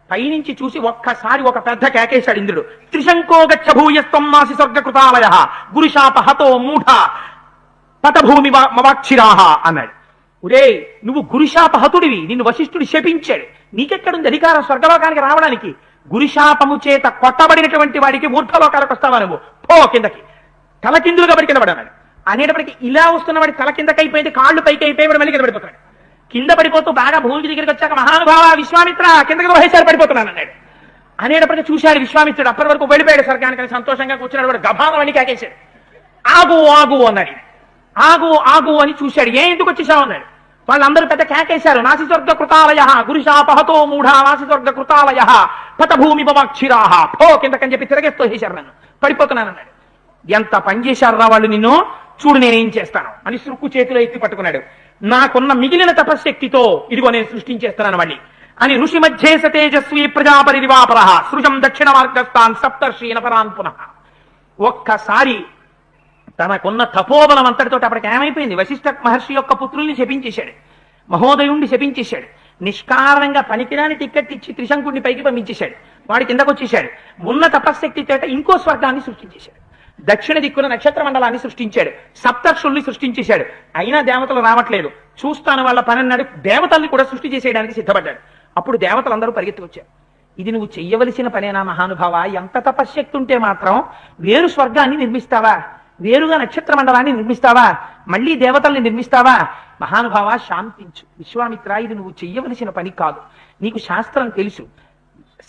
పైనుంచి చూసి ఒక్కసారి ఒక పెద్ద కేకేశాడు ఇంద్రుడు, త్రిశంకో గచ్చ భూయస్తం నాసి స్వర్గకృతాలయ గురుశాప హతో మూఢ పతభూమి మవాక్షిరాహ అన్నాడు. ఒరే నువ్వు గురుశాప హతుడివి, నిన్ను వశిష్ఠుడు శపించాడు, నీకెక్కడుంది అధికారం స్వర్గలోకానికి రావడానికి? గురుశాపము చేత కొట్టబడినటువంటి వాడికి ఊర్ధ్వలోకాలకు వస్తావా నువ్వు, పో కిందకి, తలకిందులుగా పడి కింద పడన్నాడు. అనేటప్పటికి ఇలా వస్తున్న వాడి తల కిందకి అయిపోయింది, కాళ్ళు పైకి అయిపోయి వాడు మళ్ళీ కింద పడిపోతాడు. కింద పడిపోతూ బాగా భూమి దగ్గరికి వచ్చాక మహానుభావ విశ్వామిత్ర కిందకి వహేసారి పడిపోతున్నాను అన్నాడు. అనేటప్పటికీ చూశాడు విశ్వామిత్రుడు, అప్పటి వరకు వెళ్ళిపోయాడు స్వర్గానికి, సంతోషంగా కూర్చున్నాడు. వాడు గభానం అని కేకేశాడు, ఆగు ఆగు అన్నాడు. ఆగు ఆగు అని చూశాడు, ఎందుకు వచ్చేసావు అన్నాడు. వాళ్ళందరూ పెద్ద కేకేశారు, నాసి స్వర్గ కృతాలయ గురుశాపహతో మూఢ నాసి స్వర్గ కృతాలయ పతభూమి మవాక్షిరాహ, పో కిందకని చెప్పి తిరగేస్తూ వేశారు, నన్ను పడిపోతున్నాను అన్నాడు. ఎంత పని చేశారు రా వాళ్ళు, నిన్ను చూడు నేనేం చేస్తాను అని సురుక్కు చేతిలో ఎత్తి పట్టుకున్నాడు. నాకున్న మిగిలిన తపశ్శక్తితో ఇదిగో నేను సృష్టించేస్తున్నాను మళ్ళీ అని ఋషి మధ్యే తేజస్వీ ప్రజాపరివాపర సృజం దక్షిణ మార్గస్థాన్ సప్తర్షీన పరాన్ పునః. ఒక్కసారి తనకున్న తపోబలం అంతటితో అప్పటికి ఏమైపోయింది, వశిష్ఠ మహర్షి యొక్క పుత్రుల్ని శపించేశాడు, మహోదయుణ్ణి శపించేశాడు, నిష్కారణంగా పనికిరాని టిక్కెట్ ఇచ్చి త్రిశంకుడిని పైకి పంపించేశాడు, వాడి కిందకు వచ్చేశాడు. ఉన్న తపశ్శక్తి చేత ఇంకో స్వర్గాన్ని సృష్టించేశాడు, దక్షిణ దిక్కున నక్షత్ర మండలాన్ని సృష్టించాడు, సప్తర్షుల్ని సృష్టించేశాడు. అయినా దేవతలు రావట్లేదు, చూస్తాను వాళ్ళ పని అన్నాడు. దేవతల్ని కూడా సృష్టి చేసేయడానికి సిద్ధపడ్డాడు. అప్పుడు దేవతలందరూ పరిగెత్తుకొచ్చారు. ఇది నువ్వు చెయ్యవలసిన పనేనా మహానుభావ, ఎంత తపశ్శక్తి ఉంటే మాత్రం వేరు స్వర్గాన్ని నిర్మిస్తావా, వేరుగా నక్షత్ర మండలాన్ని నిర్మిస్తావా, మళ్ళీ దేవతల్ని నిర్మిస్తావా? మహానుభావ శాంతించు విశ్వామిత్ర, ఇది నువ్వు చెయ్యవలసిన పని కాదు, నీకు శాస్త్రం తెలుసు,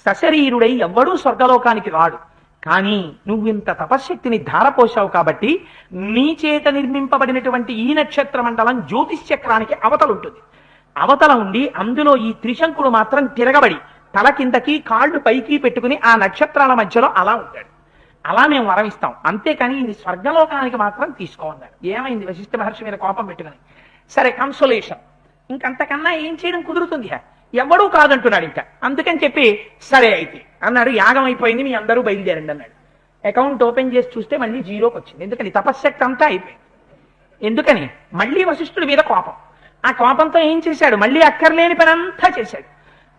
సశరీరుడై ఎవ్వడూ స్వర్గలోకానికి రాడు, కానీ నువ్వు ఇంత తపశ్శక్తిని ధారపోశావు కాబట్టి నీ చేత నిర్మింపబడినటువంటి ఈ నక్షత్ర మండలం జ్యోతిష్చక్రానికి అవతల ఉంటుంది. అవతల ఉండి అందులో ఈ త్రిశంకుడు మాత్రం తిరగబడి తల కిందకి కాళ్ళు పైకి పెట్టుకుని ఆ నక్షత్రాల మధ్యలో అలా ఉంటాడు. అలా మేము వరమిస్తాం, అంతేకాని ఇది స్వర్గలోకానికి మాత్రం తీసుకోమన్నాడు. ఏమైంది, వశిష్ఠ మహర్షి మీద కోపం పెట్టుకుని, సరే కన్సోలేషన్, ఇంకంతకన్నా ఏం చేయడం కుదురుతుంది, ఎవడూ కాదంటున్నాడు ఇంకా, అందుకని చెప్పి సరే అయితే అన్నాడు. యాగం అయిపోయింది, మీ అందరూ బయలుదేరండి అన్నాడు. అకౌంట్ ఓపెన్ చేసి చూస్తే మళ్ళీ జీరోకి వచ్చింది. ఎందుకని, తపశ్శక్తి అంతా అయిపోయింది. ఎందుకని, మళ్ళీ వశిష్ఠుడి మీద కోపం. ఆ కోపంతో ఏం చేశాడు, మళ్ళీ అక్కర్లేని పని అంతా చేశాడు.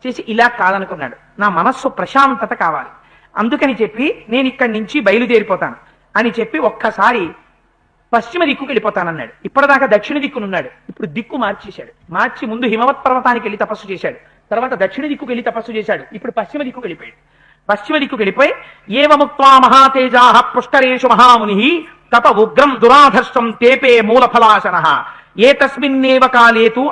చేసి ఇలా కాదనుకున్నాడు, నా మనస్సు ప్రశాంతత కావాలి, అందుకని చెప్పి నేను ఇక్కడి నుంచి బయలుదేరిపోతాను అని చెప్పి ఒక్కసారి పశ్చిమ దిక్కుకు వెళ్ళిపోతానన్నాడు. ఇప్పటిదాకా దక్షిణ దిక్కునున్నాడు, ఇప్పుడు దిక్కు మార్చేశాడు. మార్చి ముందు హిమవత్ పర్వతానికి వెళ్ళి తపస్సు చేశాడు, తర్వాత దక్షిణ దిక్కుకు వెళ్ళి తపస్సు చేశాడు, ఇప్పుడు పశ్చిమ దిక్కుకు వెళ్ళిపోయాడు. పశ్చిమ దిక్కుకు వెళ్ళిపోయి ఏవముక్త్వా మహాతేజాః పుష్కరేషు మహామునిః తప ఉగ్రం దురాధర్షం తేపే మూలఫలాశనః ఏతస్మిన్నేవ కాలేతు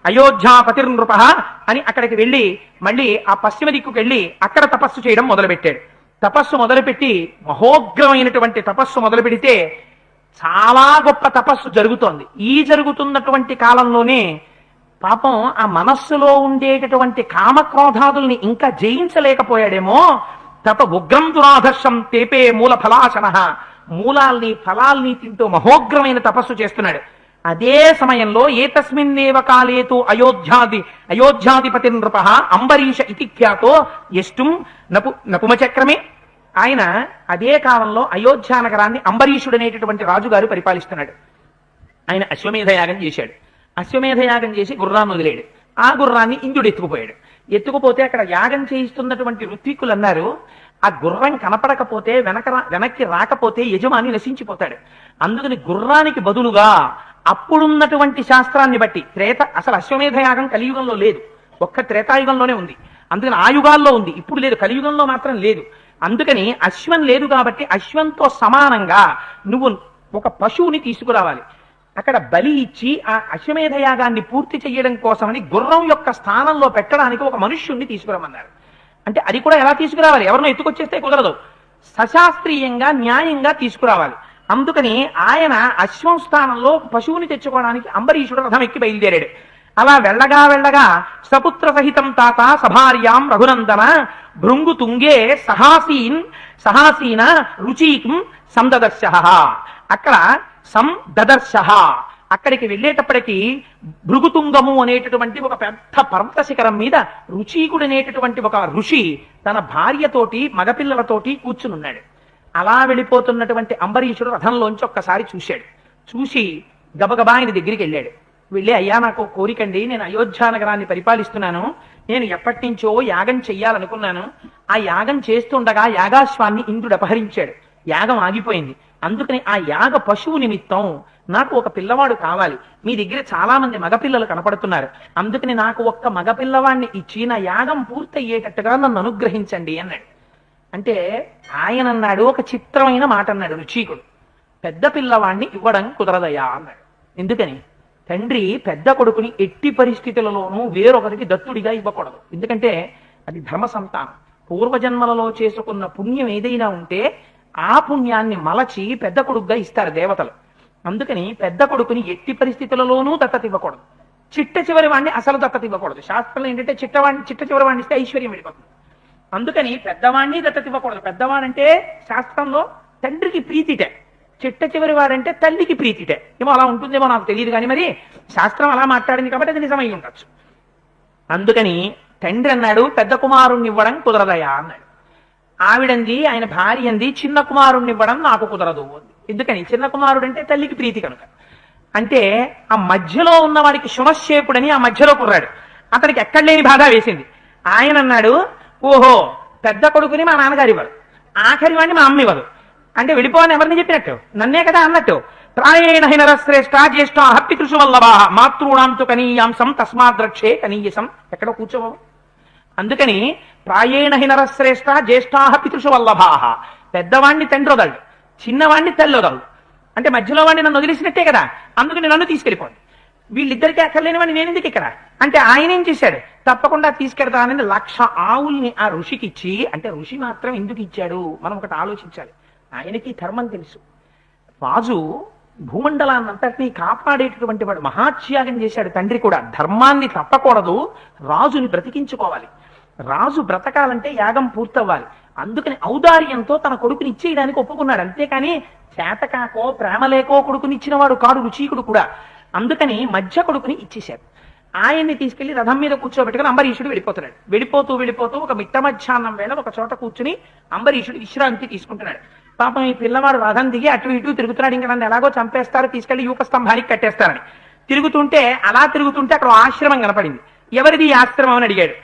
అయోధ్యాపతిర్నృపః అని అక్కడికి వెళ్ళి మళ్ళీ ఆ పశ్చిమ దిక్కుకు వెళ్ళి అక్కడ తపస్సు చేయడం మొదలుపెట్టాడు. తపస్సు మొదలుపెట్టి మహోగ్రమైనటువంటి తపస్సు మొదలు పెడితే చాలా గొప్ప తపస్సు జరుగుతోంది. ఈ జరుగుతున్నటువంటి కాలంలోనే పాపం ఆ మనస్సులో ఉండేటటువంటి కామక్రోధాదుల్ని ఇంకా జయించలేకపోయాడేమో. తప ఉగ్రం దురాధర్షం తేపే మూల ఫలాశనః, మూలాల్ని ఫలాల్ని తింటూ మహోగ్రమైన తపస్సు చేస్తున్నాడు. అదే సమయంలో ఏతస్మిన్నేవ కాలేతు అయోధ్యాధిపతి నృపః అంబరీష ఇతి ఖ్యాతో యష్టుం నపుమచక్రమే. ఆయన అదే కాలంలో అయోధ్య నగరాన్ని అంబరీషుడు అనేటటువంటి రాజుగారు పరిపాలిస్తున్నాడు. ఆయన అశ్వమేధ యాగం చేశాడు. అశ్వమేధ యాగం చేసి గుర్రాన్ని వదిలేడు. ఆ గుర్రాన్ని ఇంద్రుడు ఎత్తుకుపోయాడు. ఎత్తుకుపోతే అక్కడ యాగం చేయిస్తున్నటువంటి ఋత్వికులు అన్నారు, ఆ గుర్రం కనపడకపోతే వెనక్కి రాకపోతే యజమాని నశించిపోతాడు. అందుకని గుర్రానికి బదులుగా అప్పుడున్నటువంటి శాస్త్రాన్ని బట్టి అసలు అశ్వమేధ యాగం కలియుగంలో లేదు, ఒక్క త్రేతాయుగంలోనే ఉంది. అందుకని ఆ యుగాల్లో ఉంది, ఇప్పుడు లేదు, కలియుగంలో మాత్రం లేదు. అందుకని అశ్వం లేదు కాబట్టి అశ్వంతో సమానంగా నువ్వు ఒక పశువుని తీసుకురావాలి. అక్కడ బలి ఇచ్చి ఆ అశ్వమేధ యాగాన్ని పూర్తి చేయడం కోసమని గుర్రం యొక్క స్థానంలో పెట్టడానికి ఒక మనుష్యుణ్ణి తీసుకురమ్మన్నారు. అంటే అది కూడా ఎలా తీసుకురావాలి, ఎవరినో ఎత్తుకొచ్చేస్తే కుదరదు, సశాస్త్రీయంగా న్యాయంగా తీసుకురావాలి. అందుకని ఆయన అశ్వం స్థానంలో పశువుని తెచ్చుకోవడానికి అంబరీషుడు రథం ఎక్కి బయలుదేరాడు. అలా వెళ్ళగా వెళ్ళగా సపుత్ర సహితం తాత సభార్యాం రఘునందన భృంగు తుంగే సహాసీన రుచీకం సందదర్శ. అక్కడ సందదర్శ అక్కడికి వెళ్ళేటప్పటికీ భృగుతుంగము అనేటటువంటి ఒక పెద్ద పర్వత శిఖరం మీద రుచీకుడు అనేటటువంటి ఒక ఋషి తన భార్యతోటి మగపిల్లలతోటి కూర్చునున్నాడు. అలా వెళ్ళిపోతున్నటువంటి అంబరీషుడు రథంలోంచి ఒక్కసారి చూశాడు. చూసి గబగబా ఆయన దగ్గరికి వెళ్ళాడు. వెళ్ళి, అయ్యా నాకు కోరికండి, నేను అయోధ్య నగరాన్ని పరిపాలిస్తున్నాను, నేను ఎప్పటి నుంచో యాగం చెయ్యాలనుకున్నాను. ఆ యాగం చేస్తుండగా యాగాశ్వాన్ని ఇంద్రుడు అపహరించాడు. యాగం ఆగిపోయింది. అందుకని ఆ యాగ పశువు నిమిత్తం నాకు ఒక పిల్లవాడు కావాలి. మీ దగ్గర చాలా మంది మగపిల్లలు కనపడుతున్నారు. అందుకని నాకు ఒక్క మగపిల్లవాడిని ఇచ్చి నా యాగం పూర్తయ్యేటట్టుగా నన్ను అనుగ్రహించండి అన్నాడు. అంటే ఆయన అన్నాడు, ఒక చిత్రమైన మాట అన్నాడు రుచీకుడు, పెద్ద పిల్లవాడిని ఇవ్వడం కుదరదయా అన్నాడు. ఎందుకని? తండ్రి పెద్ద కొడుకుని ఎట్టి పరిస్థితులలోనూ వేరొకరికి దత్తుడిగా ఇవ్వకూడదు. ఎందుకంటే అది ధర్మ సంతానం. పూర్వజన్మలలో చేసుకున్న పుణ్యం ఏదైనా ఉంటే ఆ పుణ్యాన్ని మలచి పెద్ద కొడుకుగా ఇస్తారు దేవతలు. అందుకని పెద్ద కొడుకుని ఎట్టి పరిస్థితులలోనూ దత్తత ఇవ్వకూడదు. చిట్ట చివరి వాడిని అసలు దత్తత ఇవ్వకూడదు. శాస్త్రంలో ఏంటంటే చిట్ట చివరి వాడిని ఇస్తే ఐశ్వర్యం వెళ్ళిపోతుంది. అందుకని పెద్దవాడిని దత్తత ఇవ్వకూడదు. పెద్దవాడంటే శాస్త్రంలో తండ్రికి ప్రీతిటే, చిట్ట చివరి వాడంటే తల్లికి ప్రీతిటే. ఏమో అలా ఉంటుందేమో నాకు తెలియదు, కానీ మరి శాస్త్రం అలా మాట్లాడింది కాబట్టి అది నిజమై ఉండొచ్చు. అందుకని తండ్రి అన్నాడు, పెద్ద కుమారుణ్ణి ఇవ్వడం కుదరదయా అన్నాడు. ఆవిడంది, ఆయన భార్య అంది, చిన్న కుమారుణ్ణి ఇవ్వడం నాకు కుదరదు. ఎందుకని? చిన్న కుమారుడు అంటే తల్లికి ప్రీతి కనుక. అంటే ఆ మధ్యలో ఉన్నవాడికి శునశ్చేపుడని ఆ మధ్యలో కుర్రాడు, అతనికి ఎక్కడ లేని బాధ వేసింది. ఆయన అన్నాడు, ఓహో పెద్ద కొడుకుని మా నాన్నగారు ఇవ్వరు, ఆఖరి వాడిని మా అమ్మ ఇవ్వదు అంటే వెళ్ళిపోవని ఎవరిని చెప్పినట్టు? నన్నే కదా అన్నట్టు. ప్రాయేణ హినరశ్రేష్ఠ జ్యేష్ఠ పితృషు వల్లభా మాతృణాంతు కనీయాంసం తస్మాద్రక్షే కనీయసం. ఎక్కడో కూర్చోబాబు. అందుకని ప్రాయేణ హినరశ్రేష్ఠ జ్యేష్ఠా పితృషు వల్లభా, పెద్దవాణ్ణి తండ్రి వదలడు, చిన్నవాణ్ణి తల్లి వదలడు. అంటే మధ్యలో వాడిని నన్ను వదిలేసినట్టే కదా, అందుకని నన్ను తీసుకెళ్ళిపోండి. వీళ్ళిద్దరికీ అక్కర్లేని వాడిని నేను ఎందుకు ఇక్కడ అంటే ఆయన ఏం చేశాడు, తప్పకుండా తీసుకెడతానని 1,00,000 ఆవుల్ని ఆ ఋషికి ఇచ్చి, అంటే ఋషి మాత్రం ఎందుకు ఇచ్చాడు మనం ఒకటి ఆలోచించాలి. ఆయనకి ధర్మం తెలుసు. రాజు భూమండలాన్నంతటినీ కాపాడేటటువంటి వాడు, మహాత్యాగం చేశాడు. తండ్రి కూడా ధర్మాన్ని తప్పకూడదు, రాజుని బ్రతికించుకోవాలి. రాజు బ్రతకాలంటే యాగం పూర్తవ్వాలి. అందుకని ఔదార్యంతో తన కొడుకుని ఇచ్చేయడానికి ఒప్పుకున్నాడు. అంతేకాని చేతకాకో ప్రేమలేకో కొడుకుని ఇచ్చిన వాడు కాడు రుచీకుడు కూడా. అందుకని మధ్య కొడుకుని ఇచ్చేశాడు. ఆయన్ని తీసుకెళ్లి రథం మీద కూర్చోబెట్టుకుని అంబరీషుడు వెళ్ళిపోతున్నాడు. వెళ్ళిపోతూ ఒక మిట్ట మధ్యాహ్నం వేళ ఒక చోట కూర్చుని అంబరీషుడు విశ్రాంతి తీసుకుంటున్నాడు. పాపం ఈ పిల్లవాడు రథం దిగి అటు ఇటు తిరుగుతున్నాడు. ఇంకా నన్ను ఎలాగో చంపేస్తారు, తీసుకెళ్లి యూక స్తంభానికి కట్టేస్తారని అలా తిరుగుతుంటే అక్కడ ఆశ్రమం కనపడింది. ఎవరిది ఈ ఆశ్రమం అని అడిగాడు.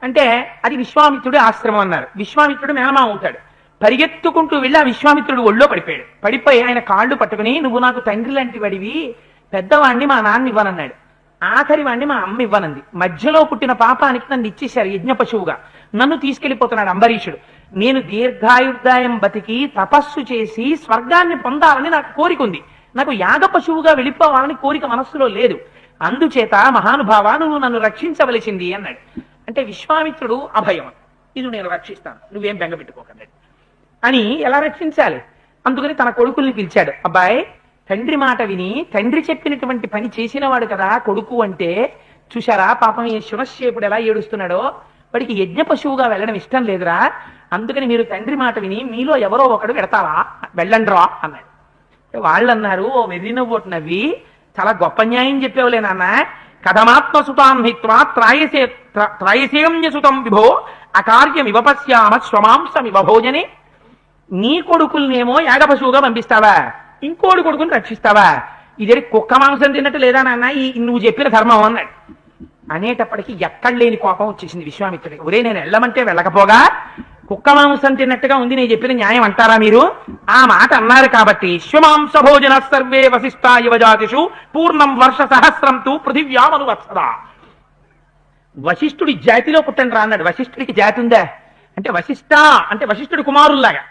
అంటే అది విశ్వామిత్రుడి ఆశ్రమం అన్నారు. విశ్వామిత్రుడు మేనమామ అవుతాడు. పరిగెత్తుకుంటూ వెళ్ళి ఆ విశ్వామిత్రుడు ఒళ్ళో పడిపోయి ఆయన కాళ్ళు పట్టుకుని, నువ్వు నాకు తండ్రి లాంటి వాడివి, పెద్దవాణ్ణి మా నాన్న ఇవ్వనన్నాడు, ఆఖరి వాణ్ణి మా అమ్మ ఇవ్వనంది, మధ్యలో పుట్టిన పాపానికి నన్ను ఇచ్చేశారు యజ్ఞ పశువుగా, నన్ను తీసుకెళ్లిపోతున్నాడు అంబరీషుడు. నేను దీర్ఘాయుర్దాయం బతికి తపస్సు చేసి స్వర్గాన్ని పొందాలని నాకు కోరిక ఉంది, నాకు యాగ పశువుగా వెళ్ళిపోవాలని కోరిక మనస్సులో లేదు. అందుచేత మహానుభావ నువ్వు నన్ను రక్షించవలసింది అన్నాడు. అంటే విశ్వామిత్రుడు అభయం, ఇది నేను రక్షిస్తాను, నువ్వేం బెంగ పెట్టుకోకన్నాడు. అని ఎలా రక్షించాలి? అందుకని తన కొడుకుల్ని పిలిచాడు. అబ్బాయి, తండ్రి మాట విని తండ్రి చెప్పినటువంటి పని చేసిన వాడు కదా కొడుకు అంటే. చూశారా పాపం ఈ శునశ్చేపుడు ఎలా ఏడుస్తున్నాడో, వాడికి యజ్ఞ పశువుగా వెళ్ళడం ఇష్టం లేదురా, అందుకని మీరు తండ్రి మాట విని మీలో ఎవరో ఒకడు వెళ్ళండ్రా అన్నాడు. వాళ్ళు అన్నారు, ఓ వెర్రి నవ్వోటి నవ్వి, చాలా గొప్ప న్యాయం చెప్పేవలే నాన్న, కథమాత్మసుతాం హిత్వా త్రాయసేమ్యసుతం విభో అకార్యం ఇవపశ్యామ స్వమాంసమివ భోజనే. నీ కొడుకులనేమో యాగపశువుగా పంపిస్తావా, ఇంకోటి కొడుకుని రక్షిస్తావా? ఇదే కుక్క మాంసం తిన్నట్టు లేదా నాన్న ఈ నువ్వు చెప్పిన ధర్మం అన్నాడు. అనేటప్పటికీ ఎక్కడ లేని కోపం వచ్చేసింది విశ్వామిత్రుడికి. ఒరే, నేను వెళ్ళమంటే వెళ్ళకపోగా కుక్క మాంసం తిన్నట్టుగా ఉంది, నేను చెప్పిన న్యాయం అంటారా మీరు? ఆ మాట అన్నారు కాబట్టి శ్వమాంస భోజన సర్వే వశిష్ఠా యువజాతిషు పూర్ణం వర్ష సహస్రం తు పృథివ్యామను వత్సదా. వశిష్ఠుడి జాతిలో పుట్టండి రా అన్నాడు. వశిష్ఠుడికి జాతి ఉందా అంటే వశిష్ఠ అంటే వశిష్ఠుడి కుమారుల్లాగా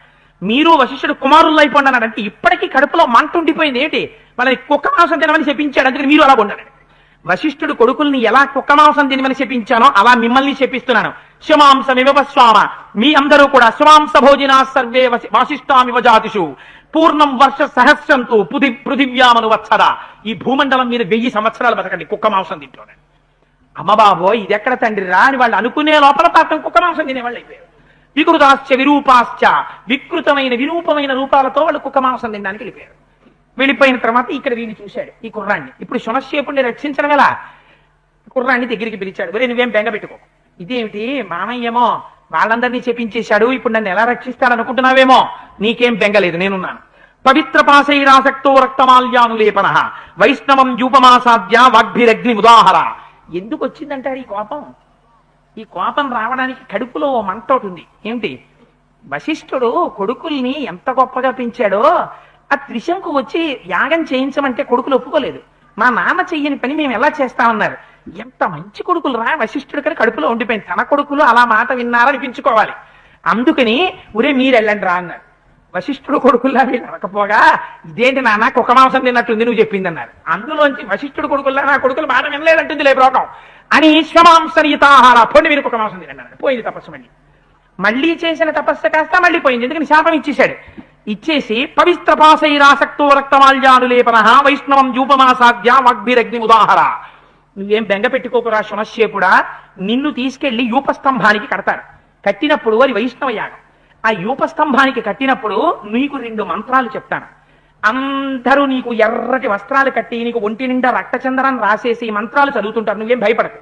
మీరు వశిష్ఠుడు కుమారుల్లో అయిపోండి అన్నాడు. అంటే ఇప్పటికీ కడుపులో మంట ఉండిపోయింది. ఏంటి, వాళ్ళని కుక్క మాంసం తినమని చెప్పించాడు, అందుకని మీరు అలా ఉండడు. వశిష్ఠుడు కొడుకుల్ని ఎలా కుక్క మాంసం తినమని చెప్పించానో అలా మిమ్మల్ని చెప్పిస్తున్నాను. శమాంసమివ స్వామ, మీ అందరూ కూడా శమాంస భోజనా సర్వే వాసిష్ఠామివ జాతిషు పూర్ణం వర్ష సహస్రంతో పృథివ్యామను వచ్చదా, ఈ భూమండలం మీద 1000 సంవత్సరాలు బతకండి కుక్క మాంసం తింటున్నాడు. అమ్మబాబో ఇది ఎక్కడ తండ్రి రా అని వాళ్ళు అనుకునే లోపల పాపం కుక్క మాంసం తినేవాళ్ళు అయిపోయారు. వికృతాశ్చ విరూపాశ్చ, వికృతమైన విరూపమైన రూపాలతో వాళ్ళు కుక్క మాంసం తినడానికి వెళ్ళిపోయారు. వెళ్ళిపోయిన తర్వాత ఇక్కడ వీడిని చూశాడు ఈ కుర్రాన్ని. ఇప్పుడు శునశ్శేపుణ్ణి రక్షించడం ఎలా? కుర్రాన్ని దగ్గరికి పిలిచాడు. ఒరే నువ్వేం బెంగ పెట్టుకో, ఇదేమిటి మామయ్యేమో వాళ్ళందరినీ చెప్పించేశాడు, ఇప్పుడు నన్ను ఎలా రక్షిస్తాడనుకుంటున్నావేమో, నీకేం బెంగలేదు, నేనున్నాను. పవిత్ర పాశైరాసక్తో రక్తమాల్యానులేపన వైష్ణవం జూపమాసాద్య వాగ్భిరగ్ని ఉదాహర. ఎందుకు వచ్చిందంటారు ఈ కోపం? ఈ కోపం రావడానికి కడుపులో మంట ఒకటి ఉంది. ఏమిటి? వశిష్ఠుడు కొడుకుల్ని ఎంత గొప్పగా పెంచాడో, ఆ త్రిశంకు వచ్చి యాగం చేయించమంటే కొడుకులు ఒప్పుకోలేదు. మా నాన్న చెయ్యని పని మేము ఎలా చేస్తామన్నారు. ఎంత మంచి కొడుకులు రా వశిష్ఠుడు కానీ కడుపులో ఉండిపోయింది. తన కొడుకులు అలా మాట విన్నారనిపించుకోవాలి. అందుకని ఒరే మీరు వెళ్ళండి రా అన్నారు. వశిష్ఠుడు కొడుకుల్లా వీళ్ళు అనకపోగా, ఇదేంటి నాన్న కుక్క మాంసం తిన్నట్టుంది నువ్వు చెప్పింది అన్నారు. అందులోంచి వశిష్ఠుడు కొడుకుల్లా నా కొడుకులు మాట వినలేదంటుంది లే బ్రోకం అని శ్వమాంసనీతాహార పొండి మీరు కుక్క మాంసం తినండి అన్నాడు. పోయింది తపస్సు. మళ్ళీ చేసిన తపస్సు కాస్త మళ్ళీ పోయింది. ఎందుకని శాపం ఇచ్చేశాడు. ఇచ్చేసి పవిత్ర పాశైరాసక్తో రక్తమాల్యానులేపన వైష్ణవం జూపమాసాద్య వాగ్భిరగ్ని ఉదాహర. నువ్వేం బెంగ పెట్టుకోకురా శునశ్శేపుడా, నిన్ను తీసుకెళ్లి యూపస్తంభానికి కడతారు. కట్టినప్పుడు అది వైష్ణవ యాగం. ఆ యూపస్తంభానికి కట్టినప్పుడు నీకు 2 మంత్రాలు చెప్తాను. అందరూ నీకు ఎర్రటి వస్త్రాలు కట్టి నీకు ఒంటి నిండా రక్తచందనం రాసేసి ఈ మంత్రాలు చదువుతుంటారు. నువ్వేం భయపడకు.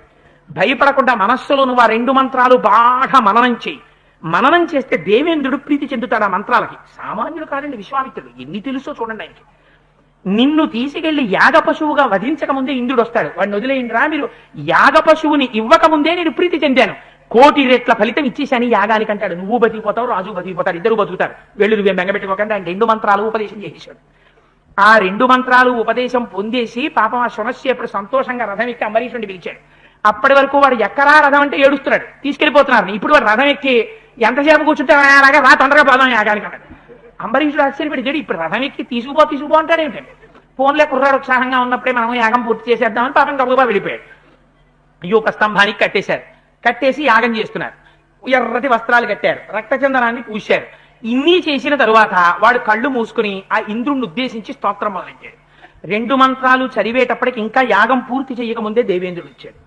భయపడకుండా మనస్సులో నువ్వు ఆ 2 మంత్రాలు బాగా మననం చేయి. మననం చేస్తే దేవేంద్రుడు ప్రీతి చెందుతాడు ఆ మంత్రాలకి. సామాన్యుడు కాదండి విశ్వామిత్రుడు, ఎన్ని తెలుసో చూడండి ఆయనకి. నిన్ను తీసుకెళ్లి యాగ పశువుగా వధించక ముందే ఇంద్రుడు వస్తాడు. వాడిని వదిలేయండిరా, మీరు యాగ పశువుని ఇవ్వక ముందే నేను ప్రీతి చెందాను, 1,000,000 రెట్ల ఫలితం ఇచ్చేసాని యాగానికి అంటాడు. నువ్వు బతికిపోతావు, రాజు బతికిపోతాడు, ఇద్దరు బతుకుతారు. వెళ్ళు నువ్వేం బెంగపెట్టుకోకండి. ఆయన 2 మంత్రాలు ఉపదేశం చేసేశాడు. ఆ 2 మంత్రాలు ఉపదేశం పొందేసి పాపం ఆ శునశ్శేపుడు సంతోషంగా రథం ఎక్కి అంబరీషుడిని పిలిచాడు. అప్పటి వరకు వాడు ఎక్కడా రథం అంటే ఏడుస్తున్నాడు, తీసుకెళ్లిపోతున్నారు. ఇప్పుడు వాడు రథం ఎక్కి ఎంతసేపు కూర్చుంటే అలాగా రా తొందరగా పోదాం యాగానికి అన్నాడు. అంబరీషుడు ఆశ్చర్యపడి, ఇప్పుడు రథం ఎక్కి తీసుకుపో అంటాడు ఏమిటండి. ఫోన్లే కుర్రాడు ఉత్సాహంగా ఉన్నప్పుడే మనం యాగం పూర్తి చేసేద్దామని పాపం గబగబా వెళ్ళిపోయాడు. యూపస్తంభానికి కట్టేశారు. కట్టేసి యాగం చేస్తున్నారు. ఎర్రటి వస్త్రాలు కట్టారు, రక్తచందనాన్ని పూశారు. ఇన్ని చేసిన తరువాత వాడు కళ్ళు మూసుకుని ఆ ఇంద్రుణ్ణి ఉద్దేశించి స్తోత్రం మొదలెట్టాడు. 2 మంత్రాలు చదివేటప్పటికి ఇంకా యాగం పూర్తి చేయకముందే దేవేంద్రుడు వచ్చాడు.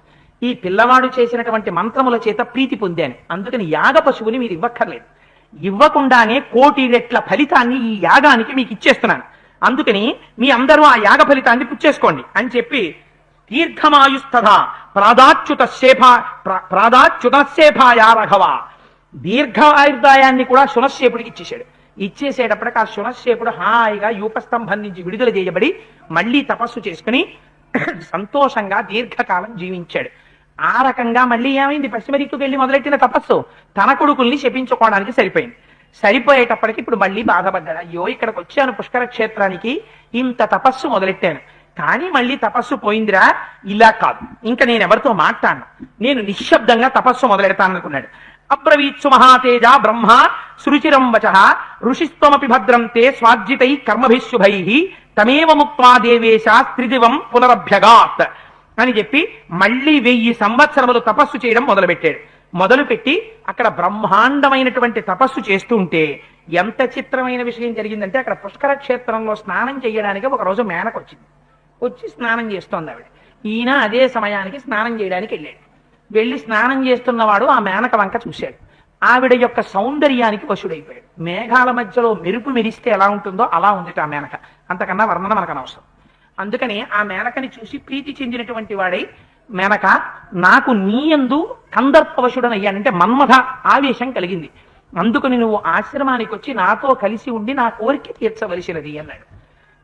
ఈ పిల్లవాడు చేసినటువంటి మంత్రముల చేత ప్రీతి పొందాను, అందుకని యాగ పశువుని మీరు ఇవ్వక్కర్లేదు, ఇవ్వకుండానే 1,000,000 రెట్ల ఫలితాన్ని ఈ యాగానికి మీకు ఇచ్చేస్తున్నాను, అందుకని మీ అందరూ ఆ యాగ ఫలితాన్ని పుచ్చేసుకోండి అని చెప్పి దీర్ఘమాయుస్తథ ప్రాదాచ్యుతశేఫాయా రఘవ, దీర్ఘాయుర్దాయాన్ని కూడా శునశ్శేపుడికి ఇచ్చేశాడు. ఇచ్చేసేటప్పటికి ఆ శునశ్శేపుడు హాయిగా యూపస్తంభం నుంచి విడుదల చేయబడి మళ్ళీ తపస్సు చేసుకుని సంతోషంగా దీర్ఘకాలం జీవించాడు. ఆ రకంగా మళ్ళీ ఏమైంది? పశ్చిమ దిక్కుకు వెళ్ళి మొదలెట్టిన తపస్సు తన కొడుకుల్ని శపించుకోవడానికి సరిపోయింది. సరిపోయేటప్పటికి ఇప్పుడు మళ్ళీ బాధపడ్డాడు. అయ్యో ఇక్కడికి వచ్చాను పుష్కర క్షేత్రానికి, ఇంత తపస్సు మొదలెట్టాను, కానీ మళ్ళీ తపస్సు పోయిందిరా. ఇలా కాదు, ఇంకా నేను ఎవరితో మాట్లాడను, నేను నిశ్శబ్దంగా తపస్సు మొదలెడతాననుకున్నాడు. అబ్రవీత్సు మహాతేజ బ్రహ్మ సురుచిరం వచ ఋషిస్త్వమపి భద్రం తే స్వార్జితై కర్మభిశుభై తమేవ ముక్త్వా దేవేశ త్రిదివం పునరభ్యగాత్ అని చెప్పి మళ్ళీ 1000 సంవత్సరములు తపస్సు చేయడం మొదలుపెట్టాడు. మొదలుపెట్టి అక్కడ బ్రహ్మాండమైనటువంటి తపస్సు చేస్తూ ఉంటే ఎంత చిత్రమైన విషయం జరిగిందంటే, అక్కడ పుష్కర క్షేత్రంలో స్నానం చేయడానికి ఒక రోజు మేనక వచ్చింది. వచ్చి స్నానం చేస్తోంది ఆవిడ. ఈయన అదే సమయానికి స్నానం చేయడానికి వెళ్ళాడు. వెళ్ళి స్నానం చేస్తున్నవాడు ఆ మేనక వంక చూశాడు. ఆవిడ యొక్క సౌందర్యానికి వశుడైపోయాడు. మేఘాల మధ్యలో మెరుపు మెరిస్తే ఎలా ఉంటుందో అలా ఉంది ఆ మేనక. అంతకన్నా వర్ణన మనకు అనవసరం. అందుకని ఆ మేనకని చూసి ప్రీతి చెందినటువంటి వాడై, మేనక నాకు నీయందు కందర్పవశుడనయ్యానంటే మన్మథ ఆవేశం కలిగింది, అందుకని నువ్వు ఆశ్రమానికి వచ్చి నాతో కలిసి ఉండి నా కోరిక తీర్చవలసినది అన్నాడు.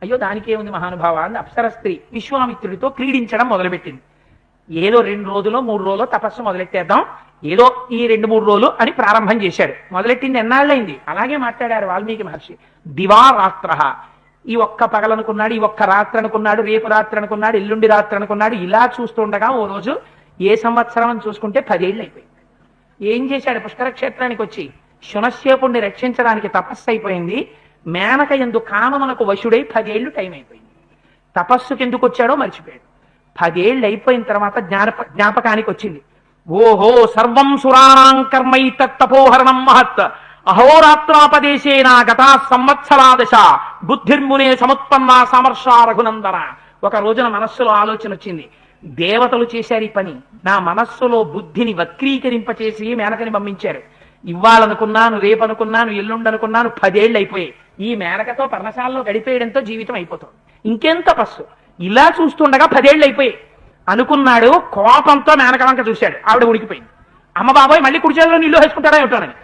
అయ్యో దానికేముంది మహానుభావ అని అప్సర స్త్రీ విశ్వామిత్రుడితో క్రీడించడం మొదలుపెట్టింది. ఏదో 2 రోజులో 3 రోజులో తపస్సు మొదలెట్టేద్దాం, ఏదో ఈ 2-3 రోజులు అని ప్రారంభం చేశాడు. మొదలెట్టింది ఎన్నాళ్ళైంది. అలాగే మాట్లాడారు వాల్మీకి మహర్షి. దివారాత్ర, ఈ ఒక్క పగలనుకున్నాడు, ఈ ఒక్క రాత్రి అనుకున్నాడు, రేపు రాత్రి అనుకున్నాడు, ఎల్లుండి రాత్రి అనుకున్నాడు. ఇలా చూస్తుండగా ఓ రోజు ఏ సంవత్సరం అని చూసుకుంటే 10 ఏళ్ళు అయిపోయింది. ఏం చేశాడు? పుష్కర క్షేత్రానికి వచ్చి శునశ్శేపుణ్ణి రక్షించడానికి తపస్సు అయిపోయింది. మేనక ఎందు కామమునకు వశుడై 10 ఏళ్ళు టైం అయిపోయింది. తపస్సుకి ఎందుకు వచ్చాడో మర్చిపోయాడు. 10 ఏళ్ళు అయిపోయిన తర్వాత జ్ఞాపకానికి వచ్చింది. ఓహో సర్వం సురాణాం కర్మైతత్తపోహరణం మహత్ అహోరాత్రాపదేశేన గతా సంవత్సరాదశ బుద్ధిర్మునే సముత్పన్న సమర్ష రఘునందన. ఒక రోజున మనస్సులో ఆలోచన వచ్చింది, దేవతలు చేశారు ఈ పని, నా మనస్సులో బుద్ధిని వక్రీకరింపచేసి మేనకని పంపించారు. ఇవ్వాలనుకున్నాను, రేపనుకున్నాను, ఎల్లుండనుకున్నాను, 10 ఏళ్ళు అయిపోయాయి. ఈ మేనకతో పర్ణశాలలో గడిపేయడంతో జీవితం అయిపోతుంది, ఇంకేం తపస్సు. ఇలా చూస్తుండగా 10 ఏళ్ళు అయిపోయాయి. అనుకున్నాడు, కోపంతో మేనక వంక చూశాడు, ఆవిడ ఉడికిపోయింది. అమ్మ బాబాయ్ మళ్ళీ కుడిచేలో నీళ్ళు వేసుకుంటాడా ఏమిటోనని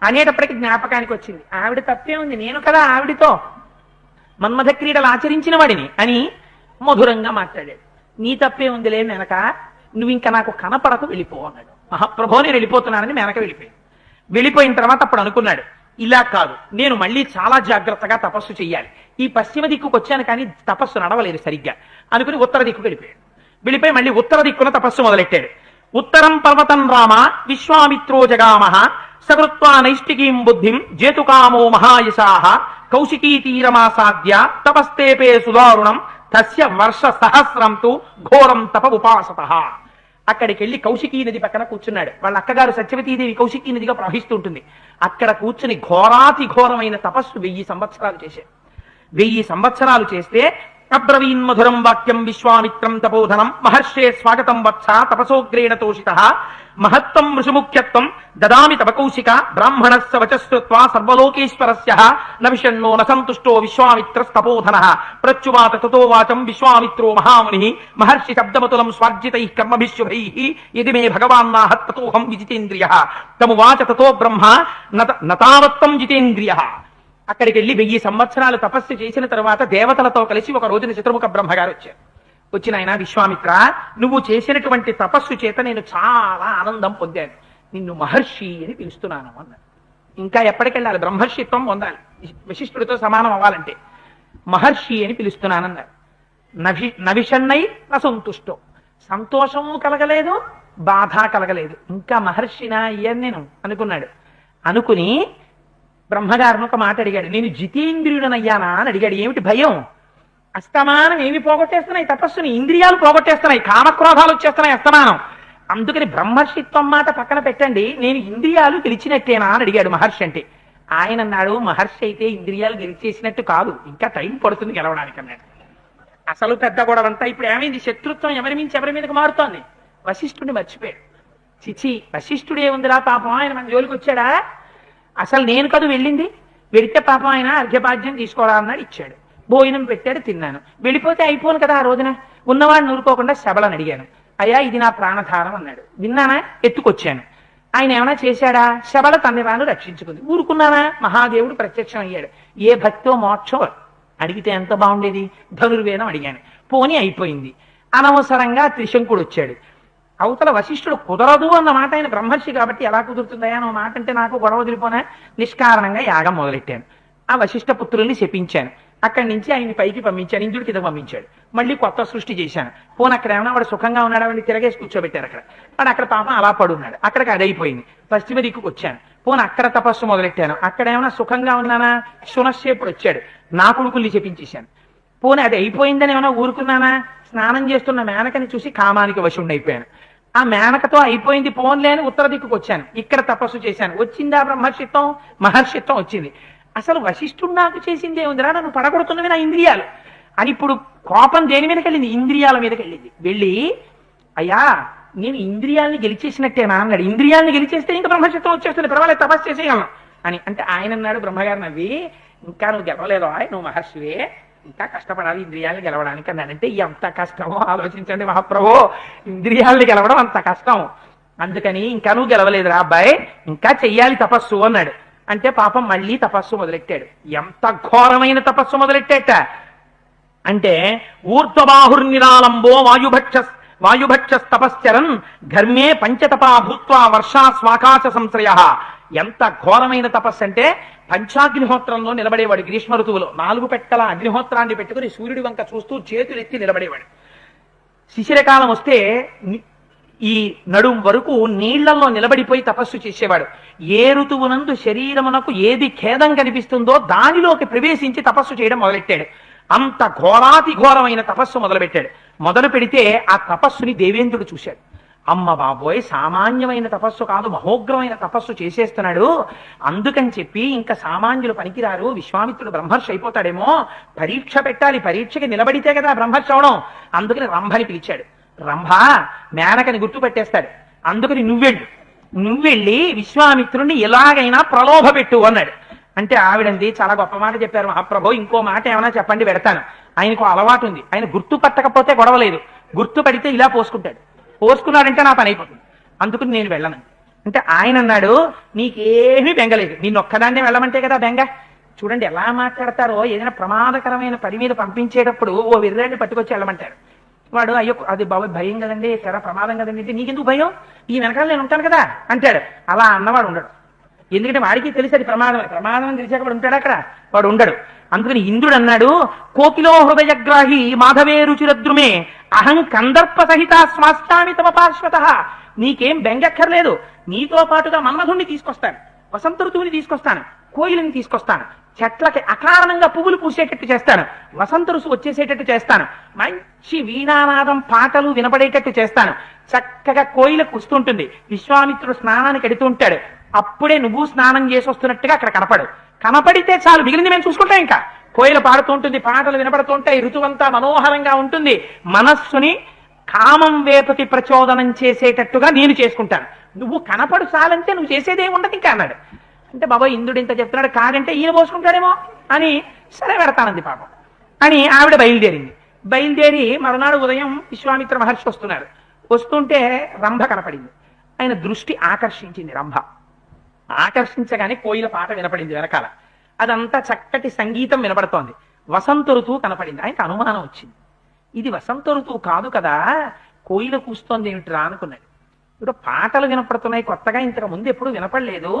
అనేటప్పటికి జ్ఞాపకానికి వచ్చింది, ఆవిడ తప్పే ఉంది, నేను కదా ఆవిడితో మన్మథ క్రీడలు ఆచరించిన వాడిని అని మధురంగా మాట్లాడాడు. నీ తప్పే ఉందిలే మేనక, నువ్వు ఇంకా నాకు కనపడకు, వెళ్ళిపో అన్నాడు. మహాప్రభో నేను వెళ్ళిపోతున్నానని మేనక వెళ్ళిపోయింది. వెళ్ళిపోయిన తర్వాత అప్పుడు అనుకున్నాడు, ఇలా కాదు, నేను మళ్ళీ చాలా జాగ్రత్తగా తపస్సు చెయ్యాలి. ఈ పశ్చిమ దిక్కుకు వచ్చాను కానీ తపస్సు నడవలేదు సరిగ్గా అనుకుని ఉత్తర దిక్కుకు వెళ్ళిపోయాడు. వెళ్ళిపోయి మళ్ళీ ఉత్తర దిక్కున తపస్సు మొదలెట్టాడు. ఉత్తరం పర్వతం రామ విశ్వామిత్రో జగామహ సకృత్వా నైష్టికీం బుద్ధిం జేతుకామో మహాయశాః కౌశికీ తీరమాసాద్య తపస్తేపే సుదారుణం తస్య వర్ష సహస్రం తు ఘోరం తప ఉపాసతః. అక్కడికి వెళ్ళి కౌశికీ నది పక్కన కూర్చున్నాడు. వాళ్ళ అక్కగారు సత్యవతీదేవి కౌశికీ నదిగా ప్రవహిస్తుంటుంది. అక్కడ కూర్చుని ఘోరాతి ఘోరమైన తపస్సు 1000 సంవత్సరాలు చేశాడు. 1000 సంవత్సరాలు చేస్తే అబ్రవీన్ మధురం వాక్యం విశ్వామిత్రం తపోధనం మహర్షే స్వాగతం వత్స తపసోగ్రేణ తోషితః మహత్వం వృషముఖ్యత్వం దదామి తప కౌశిక బ్రాహ్మణస్య వచశ్రుత్వా సర్వలోకేశ్వరస్య న విషణ్ణో న సంతుష్టో విశ్వామిత్రస్తపోధనః ప్రత్యువాచ తతో వాచం విశ్వామిత్రో మహామునిః మహర్షి శబ్దమతులం స్వార్జితైః కర్మభిశుభైః యది మే భగవాన్నాహత్ తతోహం విజితేంద్రియః తమువాచ తతో బ్రహ్మ నతావత్తం జితేంద్రియః. అక్కడికి వెళ్ళి 1000 సంవత్సరాలు తపస్సు చేసిన తర్వాత దేవతలతో కలిసి ఒక రోజున చతుర్ముఖ బ్రహ్మగారు వచ్చారు. వచ్చిన ఆయన, విశ్వామిత్ర, నువ్వు చేసినటువంటి తపస్సు చేత నేను చాలా ఆనందం పొందాను, నిన్ను మహర్షి అని పిలుస్తున్నాను అన్నాడు. ఇంకా ఎప్పటికెళ్ళాలి, బ్రహ్మర్షిత్వం పొందాలి, వశిష్ఠుడితో సమానం అవ్వాలంటే. మహర్షి అని పిలుస్తున్నానన్నారు. నవిషన్నై నసంతుష్టో, సంతోషము కలగలేదు, బాధ కలగలేదు, ఇంకా మహర్షినా అయ్యాను నేను అనుకున్నాడు. అనుకుని బ్రహ్మగారిని ఒక మాట అడిగాడు, నేను జితేంద్రియుడనయ్యానా అని అడిగాడు. ఏమిటి భయం? అస్తమానం ఏమి పోగొట్టేస్తున్నాయి తపస్సుని, ఇంద్రియాలు పోగొట్టేస్తున్నాయి, కామక్రోధాలు వచ్చేస్తున్నాయి అస్తమానం. అందుకని బ్రహ్మర్షిత్వం మాట పక్కన పెట్టండి, నేను ఇంద్రియాలు గెలిచినట్టేనా అని అడిగాడు మహర్షి. అంటే ఆయన అన్నాడు, మహర్షి అయితే ఇంద్రియాలు గెలిచేసినట్టు కాదు, ఇంకా టైం పడుతుంది గెలవడానికి అన్నాడు. అసలు పెద్ద గొడవంతా ఇప్పుడు ఏమైంది, శత్రుత్వం ఎవరి మించి ఎవరి మీదకి మారుతోంది. వశిష్ఠుడిని మర్చిపోయాడు. చిచి, వశిష్ఠుడే ఉందిరా పాపం, ఆయన మన జోలికి వచ్చాడా? అసలు నేను కదా వెళ్ళింది, వెళితే పాపం ఆయన అర్ఘ్యపాద్యం తీసుకోరా అన్నాడు, ఇచ్చాడు. భోజనం పెట్టాడు, తిన్నాను. వెళ్ళిపోతే అయిపోను కదా. ఆ రోజున ఉన్నవాడిని ఊరుకోకుండా శబలని అడిగాను, అయ్యా ఇది నా ప్రాణధారం అన్నాడు. విన్నానా? ఎత్తుకొచ్చాను. ఆయన ఏమైనా చేశాడా? శబల తన్ని రాను రక్షించుకుంది. ఊరుకున్నానా? మహాదేవుడు ప్రత్యక్షం అయ్యాడు. ఏ భక్తో మోక్షం అడిగితే ఎంత బాగుండేది. ధనుర్వేదం అడిగాను, పోనీ అయిపోయింది. అనవసరంగా త్రిశంకుడు వచ్చాడు. అవతల వశిష్ఠుడు కుదరదు అన్న మాట, ఆయన బ్రహ్మర్షి కాబట్టి ఎలా కుదురుతుందయా అన్న మాట అంటే నాకు గొడవ వదిలిపోనా. నిష్కారణంగా యాగం మొదలెట్టాను. ఆ వశిష్ఠ పుత్రుల్ని శపించాను. అక్కడి నుంచి ఆయన్ని పైకి పంపించాను, ఇంద్రుడి కింద పంపించాడు. మళ్ళీ కొత్త సృష్టి చేశాను. పోనీ అక్కడ ఏమన్నా వాడు సుఖంగా ఉన్నాడు, వాడిని తిరగేసి కూర్చోబెట్టారు. వాడు అక్కడ పాపం అలా పడున్నాడు. అక్కడికి అది అయిపోయింది. పశ్చిమ దిక్కుకు వచ్చాను. పోనీ అక్కడ తపస్సు మొదలెట్టాను. అక్కడ ఏమైనా సుఖంగా ఉన్నానా? శునశ్చేపుడు వచ్చాడు, నా కొడుకుల్ని చెప్పించేశాను. పోనీ అది అయిపోయిందని ఏమైనా ఊరుకున్నానా? స్నానం చేస్తున్న మేనకని చూసి కామానికి వశుండైపోయాను. ఆ మేనకతో అయిపోయింది పోన్లే అని ఉత్తర దిక్కుకు వచ్చాను. ఇక్కడ తపస్సు చేశాను. వచ్చిందా బ్రహ్మర్షిత్వం? మహర్షిత్వం వచ్చింది. అసలు వశిష్ఠుడు నాకు చేసింది ఏముందిరా, నన్ను పడగొడుతున్నవి నా ఇంద్రియాలు అని. ఇప్పుడు కోపం దేని మీదకి వెళ్ళింది? ఇంద్రియాల మీదకి వెళ్ళింది. వెళ్ళి, అయ్యా నేను ఇంద్రియాలని గెలిచేసినట్టేనా అన్నాడు. ఇంద్రియాలని గెలిచేస్తే ఇంకా బ్రహ్మర్షిత్వం వచ్చేస్తుంది, పర్వాలేదు తపస్సు చేసేయగలను అని. అంటే ఆయన అన్నాడు, బ్రహ్మగారు నవ్వి, ఇంకా నువ్వు గెలవలేదు, నువ్వు మహర్షివే, ఇంకా కష్టపడాలి ఇంద్రియాలను గెలవడానికి అన్నాడంటే ఎంత కష్టమో ఆలోచించండి మహాప్రభు. ఇంద్రియాలని గెలవడం అంత కష్టం. అందుకని ఇంకా నువ్వు గెలవలేదురా అబ్బాయి, ఇంకా చెయ్యాలి తపస్సు అన్నాడు. అంటే పాపం మళ్ళీ తపస్సు మొదలెట్టాడు. ఎంత ఘోరమైన తపస్సు మొదలెట్టాట అంటే, ఊర్ధ్వబాహుర్నిరాలంబో వాయుభక్షస్తపశ్చరన్ ఘర్మే పంచతపా భూత్వా వర్షా స్వాకాశ సంశ్రయ. ఎంత ఘోరమైన తపస్సు అంటే, పంచాగ్నిహోత్రంలో నిలబడేవాడు. గ్రీష్మ ఋతువులో 4 పెట్టల అగ్నిహోత్రాన్ని పెట్టుకుని సూర్యుడి వంక చూస్తూ చేతులెత్తి నిలబడేవాడు. శిశిరకాలం వస్తే ఈ నడుం వరకు నీళ్లలో నిలబడిపోయి తపస్సు చేసేవాడు. ఏ ఋతువునందు శరీరమునకు ఏది ఖేదం కనిపిస్తుందో దానిలోకి ప్రవేశించి తపస్సు చేయడం మొదలెట్టాడు. అంత ఘోరాతి ఘోరమైన తపస్సు మొదలుపెట్టాడు. మొదలు పెడితే ఆ తపస్సుని దేవేంద్రుడు చూశాడు. అమ్మ బాబోయ్, సామాన్యమైన తపస్సు కాదు, మహోగ్రమైన తపస్సు చేసేస్తున్నాడు. అందుకని చెప్పి ఇంకా సామాన్యులు పనికిరారు, విశ్వామిత్రుడు బ్రహ్మర్షి అయిపోతాడేమో, పరీక్ష పెట్టాలి, పరీక్షకి నిలబడితే కదా బ్రహ్మర్షి అవడం. అందుకని రంభని పిలిచాడు. రంభ మేనకని గుర్తు పెట్టేస్తాడు. అందుకని నువ్వెళ్ళి విశ్వామిత్రుడిని ఎలాగైనా ప్రలోభ పెట్టు అన్నాడు. అంటే ఆవిడంది, చాలా గొప్ప మాట చెప్పారు మహాప్రభు, ఇంకో మాట ఏమైనా చెప్పండి పెడతాను. ఆయనకు అలవాటు ఉంది, ఆయన గుర్తు పట్టకపోతే గొడవలేదు, గుర్తు పడితే ఇలా పోసుకుంటాడు. పోసుకున్నాడంటే నా పని అయిపోతుంది. అందుకని నేను వెళ్ళను అంటే ఆయన అన్నాడు, నీకేమీ బెంగలేదు, నిన్ను ఒక్కదాన్నే వెళ్ళమంటే కదా బెంగ. చూడండి ఎలా మాట్లాడతారో. ఏదైనా ప్రమాదకరమైన పని మీద పంపించేటప్పుడు ఓ విర్రాన్ని పట్టుకొచ్చి వెళ్ళమంటారు. వాడు, అయ్యో అది బాబు భయం కదండి, చాలా ప్రమాదం కదండి అంటే, నీకెందుకు భయం, ఈ వెనకాల నేను ఉంటాను కదా అంటాడు. అలా అన్నవాడు ఉండడు. ఎందుకంటే వాడికి తెలిసి అది ప్రమాదం అని తెలిసాక వాడు ఉంటాడు అక్కడ, వాడు ఉండడు. అందుకని ఇంద్రుడు అన్నాడు, కోకిలో హృదయగ్రాహి మాధవే రుచిరద్రుమే అహం కందర్ప సహిత స్వాస్థామి తమ పార్శ్వత. నీకేం బెంగక్కర్లేదు, నీతో పాటుగా మన్మధుణ్ణి తీసుకొస్తాను, వసంత ఋతువుని తీసుకొస్తాను, కోయిలని తీసుకొస్తాను, చెట్లకి అకారణంగా పువ్వులు పూసేటట్టు చేస్తాను, వసంత ఋతువు వచ్చేసేటట్టు చేస్తాను, మంచి వీణానాదం పాటలు వినపడేటట్టు చేస్తాను, చక్కగా కోయిల కుస్తుంటుంది, విశ్వామిత్రుడు స్నానానికి ఎడుతూ ఉంటాడు, అప్పుడే నువ్వు స్నానం చేసి వస్తున్నట్టుగా అక్కడ కనపడితే చాలు, మిగిలింది మేము చూసుకుంటాం. ఇంకా కోయిల పాడుతూ ఉంటుంది, పాటలు వినపడుతుంటాయి, ఋతువంతా మనోహరంగా ఉంటుంది. మనస్సుని కామం వేపకి ప్రచోదనం చేసేటట్టుగా నేను చేసుకుంటాను, నువ్వు కనపడు చాలంటే నువ్వు చేసేదేం ఉండదు ఇంకా అన్నాడు. అంటే బాబా ఇంద్రుడు ఇంత చెప్తున్నాడు, కాదంటే ఈయన పోసుకుంటాడేమో అని, సరే పెడతానంది పాపం అని ఆవిడ బయలుదేరి మరునాడు ఉదయం విశ్వామిత్ర మహర్షి వస్తున్నారు. వస్తుంటే రంభ కనపడింది. ఆయన దృష్టి ఆకర్షించింది రంభ. ఆకర్షించగానే కోయిల పాట వినపడింది వెనకాల, అదంతా చక్కటి సంగీతం వినపడుతోంది. వసంత ఋతువు కనపడింది. ఆయనకు అనుమానం వచ్చింది, ఇది వసంత ఋతువు కాదు కదా, కోయిల కూస్తోంది ఏమిట్రా అనుకున్నాడు. ఇప్పుడు పాటలు వినపడుతున్నాయి కొత్తగా, ఇంతకు ముందు ఎప్పుడు వినపడలేదు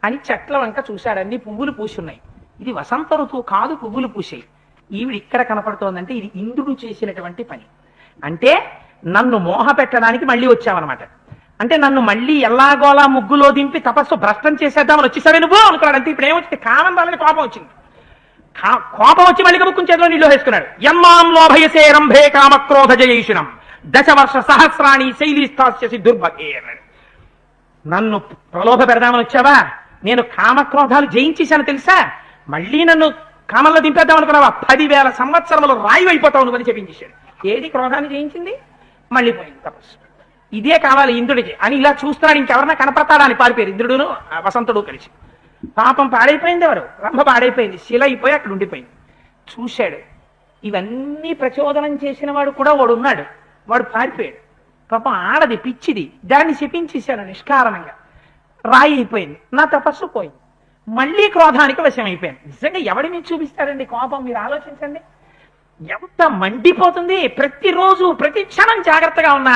అని చెట్ల వంక చూశాడు. అన్ని పువ్వులు పూసున్నాయి, ఇది వసంత ఋతువు కాదు, పువ్వులు పూసాయి. ఈవిడ ఇక్కడ కనపడుతోందంటే ఇది ఇంద్రుడు చేసినటువంటి పని. అంటే నన్ను మోహ పెట్టడానికి మళ్ళీ వచ్చావన్నమాట. అంటే నన్ను మళ్ళీ ఎల్లాగోలా ముగ్గులో దింపి తపస్సు భ్రష్టం చేసేద్దామని వచ్చేసావే నువ్వు అనుకున్నాడు. అంతే. ఇప్పుడు ఏమొచ్చింది, కామం రాలని కోపం వచ్చింది. కోపం వచ్చి మళ్ళీ ముక్కుని చేతిలో నీళ్ళు వేసుకున్నాడు. యమ్మాం లోభయసే రంభే కామక్రోధ జయైషిణం దశవర్ష సహస్రాణి శైలీస్థాస్యసి దుర్భగే అన్నాడు. నన్ను ప్రలోభ పెడదామని వచ్చావా, నేను కామక్రోధాలు జయించేశాను తెలుసా, మళ్ళీ నన్ను కామంలో దింపేద్దాం అనుకున్నావా, 10,000 సంవత్సరములు రాయి అయిపోతావు నువ్వు అని చెప్పించేశాడు. ఏది క్రోధాన్ని జయించింది, మళ్ళీ పోయింది తపస్సు. ఇదే కావాలి ఇంద్రుడికి అని ఇలా చూస్తున్నాడు. ఇంకెవరన్నా కనపడతాడా అని పారిపోయారు ఇంద్రుడును వసంతుడు కలిసి. పాపం పాడైపోయింది, ఎవరు రంభ పాడైపోయింది, శిల అయిపోయి అక్కడ ఉండిపోయింది. చూశాడు, ఇవన్నీ ప్రచోదనం చేసిన వాడు కూడా వాడు ఉన్నాడు, వాడు పారిపోయాడు. పాపం ఆడది పిచ్చిది, దాన్ని శపించేశాడు నిష్కారణంగా, రాయి అయిపోయింది, నా తపస్సు పోయింది. మళ్ళీ క్రోధానికి వశం అయిపోయాను. నిజంగా ఎవడి మీద చూపిస్తాడండి కోపం, మీరు ఆలోచించండి. ఎంత మండిపోతుంది. ప్రతిరోజు ప్రతి క్షణం జాగ్రత్తగా ఉన్నా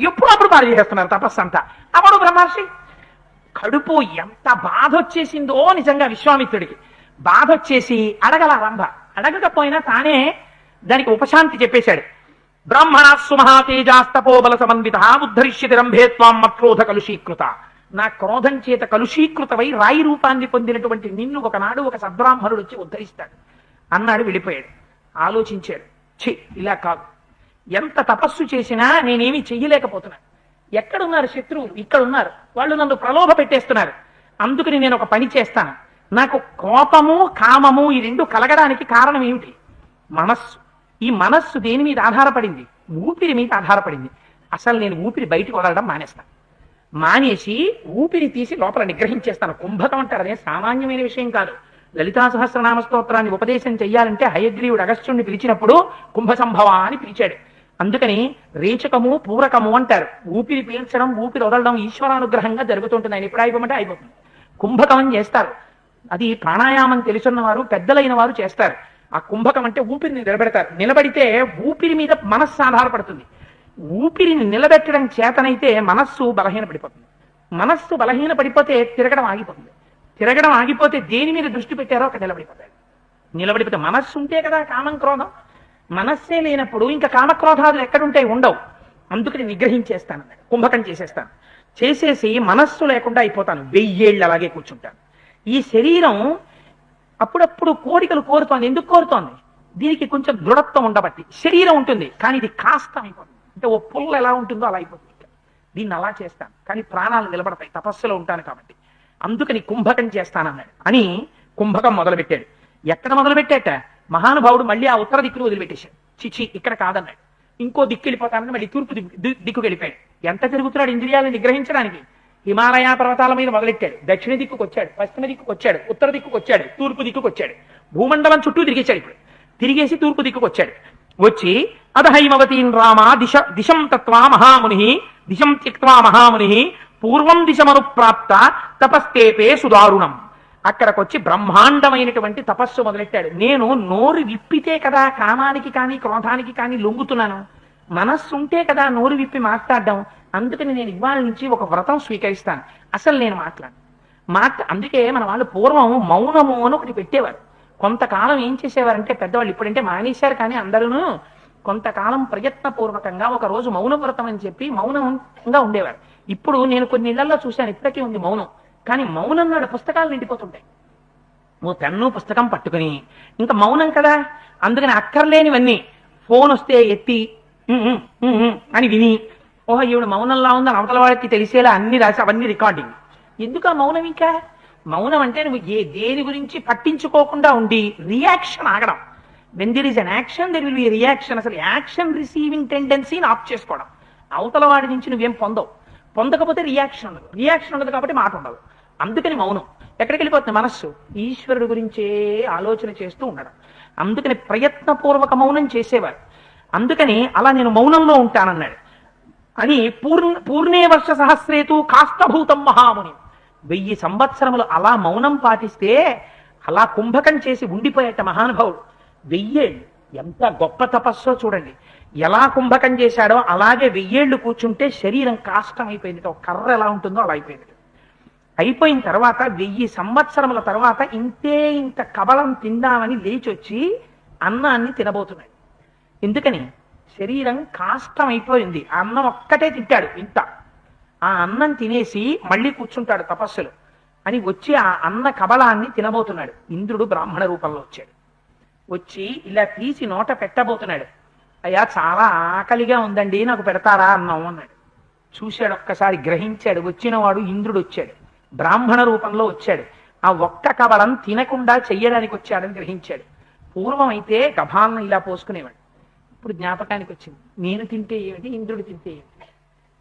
ఎప్పుడప్పుడు పాడు చేస్తున్నారు తపస్సు అంతా. అప్పుడు బ్రహ్మర్షి కడుపు ఎంత బాధ వచ్చేసిందో నిజంగా విశ్వామిత్రుడికి. బాధ వచ్చేసి అడగల రంభ, అడగకపోయినా తానే దానికి ఉపశాంతి చెప్పేశాడు. బ్రాహ్మణ సుమహాతేజాస్తపోబల సమన్విత ఉద్ధరిష్యతి రంభేత్వాం మక్రోధ కలుషీకృత. నా క్రోధం చేత కలుషీకృతమై రాయి రూపాన్ని పొందినటువంటి నిన్ను ఒకనాడు ఒక సద్బ్రాహ్మణుడు వచ్చి ఉద్ధరిస్తాడు అన్నాడు. వెళ్ళిపోయాడు. ఆలోచించాడు, ఇలా కాదు, ఎంత తపస్సు చేసినా నేనేమి చెయ్యలేకపోతున్నాను. ఎక్కడున్నారు శత్రువులు, ఇక్కడ ఉన్నారు, వాళ్ళు నన్ను ప్రలోభ పెట్టేస్తున్నారు. అందుకని నేను ఒక పని చేస్తాను. నాకు కోపము కామము ఈ రెండు కలగడానికి కారణం ఏమిటి, మనస్సు. ఈ మనస్సు దేని మీద ఆధారపడింది, ఊపిరి మీద ఆధారపడింది. అసలు నేను ఊపిరి బయటకు వదలడం మానేస్తాను. మానేసి ఊపిరి తీసి లోపల నిగ్రహించేస్తాను. కుంభకం అంటారు, అదే సామాన్యమైన విషయం కాదు. లలితా సహస్రనామ స్తోత్రాన్ని ఉపదేశం చెయ్యాలంటే హయగ్రీవుడు అగస్త్యుడిని పిలిచినప్పుడు కుంభ సంభవ అని పిలిచాడు. అందుకని రేచకము పూరకము అంటారు. ఊపిరి పీల్చడం ఊపిరి వదలడం ఈశ్వరానుగ్రహంగా జరుగుతుంటుంది. ఆయన ఎప్పుడు అయిపోమంటే అయిపోతుంది. కుంభకం చేస్తారు, అది ప్రాణాయామం తెలుసున్న వారు పెద్దలైన వారు చేస్తారు. ఆ కుంభకం అంటే ఊపిరిని నిలబెడతారు. నిలబడితే ఊపిరి మీద మనస్సు ఆధారపడుతుంది. ఊపిరిని నిలబెట్టడం చేతనైతే మనస్సు బలహీన పడిపోతుంది. మనస్సు బలహీన పడిపోతే తిరగడం ఆగిపోతుంది. తిరగడం ఆగిపోతే దేని మీద దృష్టి పెట్టారో అక్కడ నిలబడిపోతే మనస్సు ఉంటే కదా కామం క్రోధం. మనస్సే లేనప్పుడు ఇంకా కామక్రోధాలు ఎక్కడుంటాయి, ఉండవు. అందుకని నిగ్రహించేస్తాను, కుంభకం చేసేస్తాను. చేసేసి మనస్సు లేకుండా అయిపోతాను. 1000 ఏళ్ళు అలాగే కూర్చుంటాను. ఈ శరీరం అప్పుడప్పుడు కోరికలు కోరుతోంది. ఎందుకు కోరుతోంది, దీనికి కొంచెం దృఢత్వం ఉండబట్టి. శరీరం ఉంటుంది కానీ ఇది కాస్త అయిపోతుంది. అంటే ఓ పుల్ల ఎలా ఉంటుందో అలా అయిపోతుంది. దీన్ని అలా చేస్తాను, కానీ ప్రాణాలు నిలబడతాయి, తపస్సులో ఉంటాను కాబట్టి. అందుకని కుంభకం చేస్తానన్నాడు. అని కుంభకం మొదలుపెట్టాడు. ఎక్కడ మొదలుపెట్టాట? మహానుభావుడు మళ్ళీ ఆ ఉత్తర దిక్కును వదిలిపెట్టేశాడు. చిచి ఇక్కడ కాదన్నాడు. ఇంకో దిక్కు వెళ్ళిపోతానని మళ్ళీ తూర్పు దిక్కుకు వెళ్ళిపోయాడు. ఎంత తిరుగుతున్నాడు ఇంద్రియాలను నిగ్రహించడానికి? హిమాలయ పర్వతాల మీద మొదలెట్టాడు. దక్షిణ దిక్కుకు వచ్చాడు, పశ్చిమ దిక్కుకు వచ్చాడు, ఉత్తర దిక్కుకు వచ్చాడు, తూర్పు దిక్కుకు వచ్చాడు. భూమండలం చుట్టూ తిరిగేశాడు. ఇప్పుడు తిరిగేసి తూర్పు దిక్కుకు వచ్చాడు. వచ్చి అధహైమవతీన్ రామ దిశం తత్వా మహాముని దిశం త్యక్వా మహాముని పూర్వం దిశమనుప్రాప్త తపస్తేపే సుదారుణం. అక్కడికొచ్చి బ్రహ్మాండమైనటువంటి తపస్సు మొదలెట్టాడు. నేను నోరు విప్పితే కదా కామానికి కానీ క్రోధానికి కానీ లొంగుతున్నాను, మనస్సు ఉంటే కదా నోరు విప్పి మాట్లాడడం. అందుకని నేను ఇవాళ నుంచి ఒక వ్రతం స్వీకరిస్తాను, అసలు నేను అందుకే మన వాళ్ళు పూర్వం మౌనము అని ఒకటి పెట్టేవారు. కొంతకాలం ఏం చేసేవారంటే పెద్దవాళ్ళు, ఇప్పుడంటే మానేశారు కానీ అందరూ కొంతకాలం ప్రయత్నపూర్వకంగా ఒక రోజు మౌన వ్రతం అని చెప్పి మౌనంగా ఉండేవారు. ఇప్పుడు నేను కొన్ని ఇళ్లలో చూశాను, ఇప్పటికీ ఉంది మౌనం. కానీ మౌనం నాడు పుస్తకాలు నిండిపోతుంటాయి. ఓ పెన్ను పుస్తకం పట్టుకుని ఇంకా మౌనం కదా, అందుకని అక్కర్లేనివన్నీ ఫోన్ వస్తే ఎత్తి అని విని, ఓహో ఈవిడ మౌనంలా ఉందని అవతల వాడికి తెలిసేలా అన్ని రాసి అవన్నీ రికార్డింగ్. ఎందుకు ఆ మౌనం? ఇంకా మౌనం అంటే నువ్వు దేని గురించి పట్టించుకోకుండా ఉండి రియాక్షన్ ఆగడం. When there is an action there will be reaction. అసలు యాక్షన్ రిసీవింగ్ టెండెన్సీని ఆఫ్ చేసుకోవడం. అవతల వాడి నుంచి నువ్వేం పొందకపోతే రియాక్షన్ ఉండదు కాబట్టి మాట ఉండదు. అందుకని మౌనం. ఎక్కడికి వెళ్ళిపోతుంది మనస్సు? ఈశ్వరుడు గురించే ఆలోచన చేస్తూ ఉండడం. అందుకని ప్రయత్నపూర్వక మౌనం చేసేవారు. అందుకని అలా నేను మౌనంలో ఉంటానన్నాడు. అని పూర్ణే వర్ష సహస్రేతు కాష్టభూతం మహాముని. 1000 సంవత్సరములు అలా మౌనం పాటిస్తే అలా కుంభకం చేసి ఉండిపోయేట మహానుభావుడు. 1000 ఏళ్ళు ఎంత గొప్ప తపస్సో చూడండి. ఎలా కుంభకం చేశాడో అలాగే 1000 ఏళ్ళు కూర్చుంటే శరీరం కాష్టం అయిపోయింది. ఒక కర్ర ఎలా ఉంటుందో అలా అయిపోయింది. అయిపోయిన తర్వాత 1000 సంవత్సరముల తర్వాత ఇంత కబలం తిందామని లేచొచ్చి అన్నాన్ని తినబోతున్నాడు. ఎందుకని? శరీరం కాష్టం అయిపోయింది. ఆ అన్నం ఒక్కటే తింటాడు. ఆ అన్నం తినేసి మళ్ళీ కూర్చుంటాడు తపస్సులు అని వచ్చి ఆ అన్న కబలాన్ని తినబోతున్నాడు. ఇంద్రుడు బ్రాహ్మణ రూపంలో వచ్చాడు. వచ్చి ఇలా తీసి నోట పెట్టబోతున్నాడు. అయ్యా చాలా ఆకలిగా ఉందండి, నాకు పెడతారా అన్నం అన్నాడు. చూశాడు, ఒక్కసారి గ్రహించాడు. వచ్చినవాడు ఇంద్రుడు వచ్చాడు, బ్రాహ్మణ రూపంలో వచ్చాడు. ఆ ఒక్క కబలం తినకుండా చెయ్యడానికి వచ్చాడని గ్రహించాడు. పూర్వం అయితే గభాలను ఇలా పోసుకునేవాడు. ఇప్పుడు జ్ఞాపకానికి వచ్చింది, నేను తింటే ఏమిటి, ఇంద్రుడు తింటే ఏమిటి?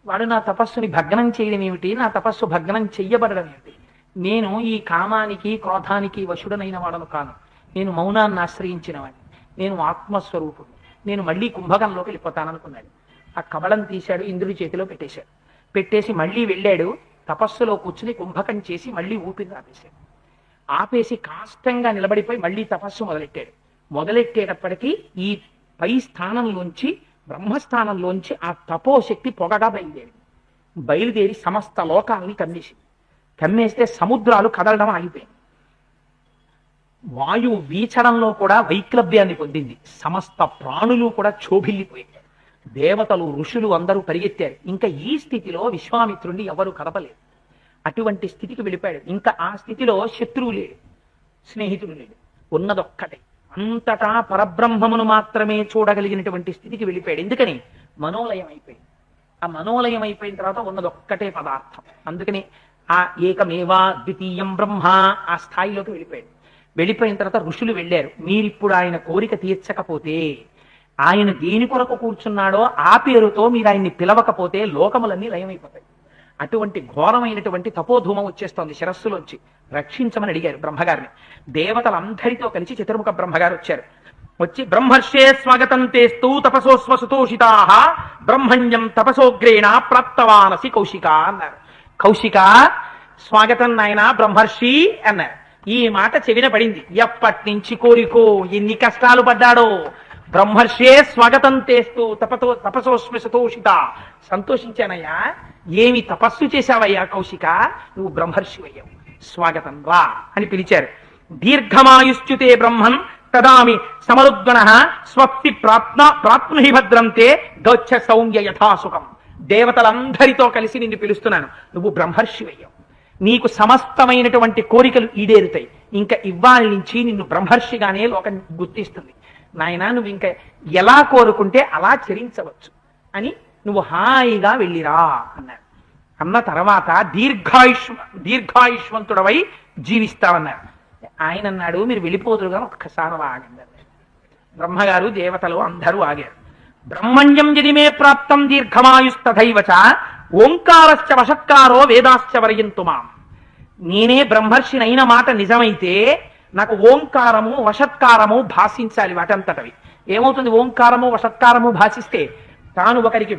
వాడు నా తపస్సుని భగ్నం చేయడం ఏమిటి, నా తపస్సు భగ్నం చెయ్యబడడం ఏమిటి? నేను ఈ కామానికి క్రోధానికి వశుడనైన వాడను కాను. నేను మౌనాన్ని ఆశ్రయించిన వాడిని. నేను ఆత్మస్వరూపుడు. నేను మళ్ళీ కుంభకంలోకి వెళ్ళిపోతాననుకున్నాడు. ఆ కబళం తీశాడు, ఇంద్రుడి చేతిలో పెట్టేశాడు. పెట్టేసి మళ్ళీ వెళ్ళాడు. తపస్సులో కూర్చుని కుంభకం చేసి మళ్ళీ ఊపిరి ఆపేశాడు. ఆపేసి కాష్టంగా నిలబడిపోయి మళ్ళీ తపస్సు మొదలెట్టేటప్పటికీ ఈ పై స్థానంలోంచి బ్రహ్మస్థానంలోంచి ఆ తపోశక్తి పొగగా బయలుదేరి సమస్త లోకాలని కమ్మేస్తే సముద్రాలు కదలడం ఆగిపోయింది. వాయువు వీచడంలో కూడా వైక్లభ్యాన్ని పొందింది. సమస్త ప్రాణులు కూడా క్షోభిల్లిపోయాయి. దేవతలు ఋషులు అందరూ పరిగెత్తారు. ఇంకా ఈ స్థితిలో విశ్వామిత్రుణ్ణి ఎవరు కదపలేరు. అటువంటి స్థితికి వెళ్ళిపోయాడు. ఇంకా ఆ స్థితిలో శత్రువు లేడు, స్నేహితుడు లేడు, ఉన్నదొక్కటే. అంతటా పరబ్రహ్మమును మాత్రమే చూడగలిగినటువంటి స్థితికి వెళ్ళిపోయాడు. ఎందుకని? మనోలయం అయిపోయింది. ఆ మనోలయం అయిపోయిన తర్వాత ఉన్నదొక్కటే పదార్థం. అందుకని ఆ ఏకమేవా ద్వితీయం బ్రహ్మ ఆ స్థాయిలోకి వెళ్ళిపోయాడు. వెళ్ళిపోయిన తర్వాత ఋషులు వెళ్ళారు. మీరిప్పుడు ఆయన కోరిక తీర్చకపోతే, ఆయన దేని కొరకు కూర్చున్నాడో ఆ పేరుతో మీరు ఆయన్ని పిలవకపోతే లోకములన్నీ లయమైపోతాయి. అటువంటి ఘోరమైనటువంటి తపోధూమం వచ్చేస్తోంది శిరస్సులోంచి, రక్షించమని అడిగారు బ్రహ్మగారిని. దేవతలందరితో కలిసి చతుర్ముఖ బ్రహ్మగారు వచ్చారు. వచ్చి బ్రహ్మర్షే స్వాగతం తేస్తూ తపసోస్వ సుతోషితా బ్రహ్మణ్యం తపసోగ్రేణ ప్రాప్తవానసి కౌశిక అన్నారు. కౌశిక స్వాగతం నాయన బ్రహ్మర్షి అన్నారు. ఈ మాట చెవిన పడింది. ఎప్పటి నుంచి కోరికో, ఎన్ని కష్టాలు పడ్డాడో. బ్రహ్మర్షే స్వాగతం చేస్తూ తపసోస్మి సుతోషిత. సంతోషించానయ్యా, ఏమి తపస్సు చేశావయ్యా కౌశిక, నువ్వు బ్రహ్మర్షివయ్యావు, స్వాగతం రా అని పిలిచారు. దీర్ఘమాయుశ్చుతే బ్రహ్మన్ తదామి సమరుద్వన స్వస్తి ప్రాప్నుహి భద్రంతే గచ్చ సౌమ్య యథాసుఖం. దేవతలందరితో కలిసి నిన్ను పిలుస్తున్నాను, నువ్వు బ్రహ్మర్షివయ్యావు, నీకు సమస్తమైనటువంటి కోరికలు ఈడేరుతాయి. ఇంకా ఇవాళ నుంచి నిన్ను బ్రహ్మర్షిగానే లోకం గుర్తిస్తుంది. నాయన నువ్వు ఇంకా ఎలా కోరుకుంటే అలా చరించవచ్చు అని నువ్వు హాయిగా వెళ్ళిరా అన్నారు. అన్న తర్వాత దీర్ఘాయుష్మంతుడవై జీవిస్తావన్నారు. ఆయన అన్నాడు, మీరు వెళ్ళిపోదురుగా ఒక్కసారి ఆగండి. బ్రహ్మగారు దేవతలు అందరూ ఆగారు. బ్రహ్మణ్యం యదిమే ప్రాప్తం దీర్ఘమాయుస్తథైవచ ఓంకారశ్చ వషత్కారో వేదాశ్చ వరయంతు మాం. నేనే బ్రహ్మర్షినైన మాట నిజమైతే నాకు ఓంకారము వషత్కారము భాషించాలి వాటంతటవి. ఏమవుతుంది ఓంకారము వషత్కారము భాషిస్తే? తాను ఒకరికి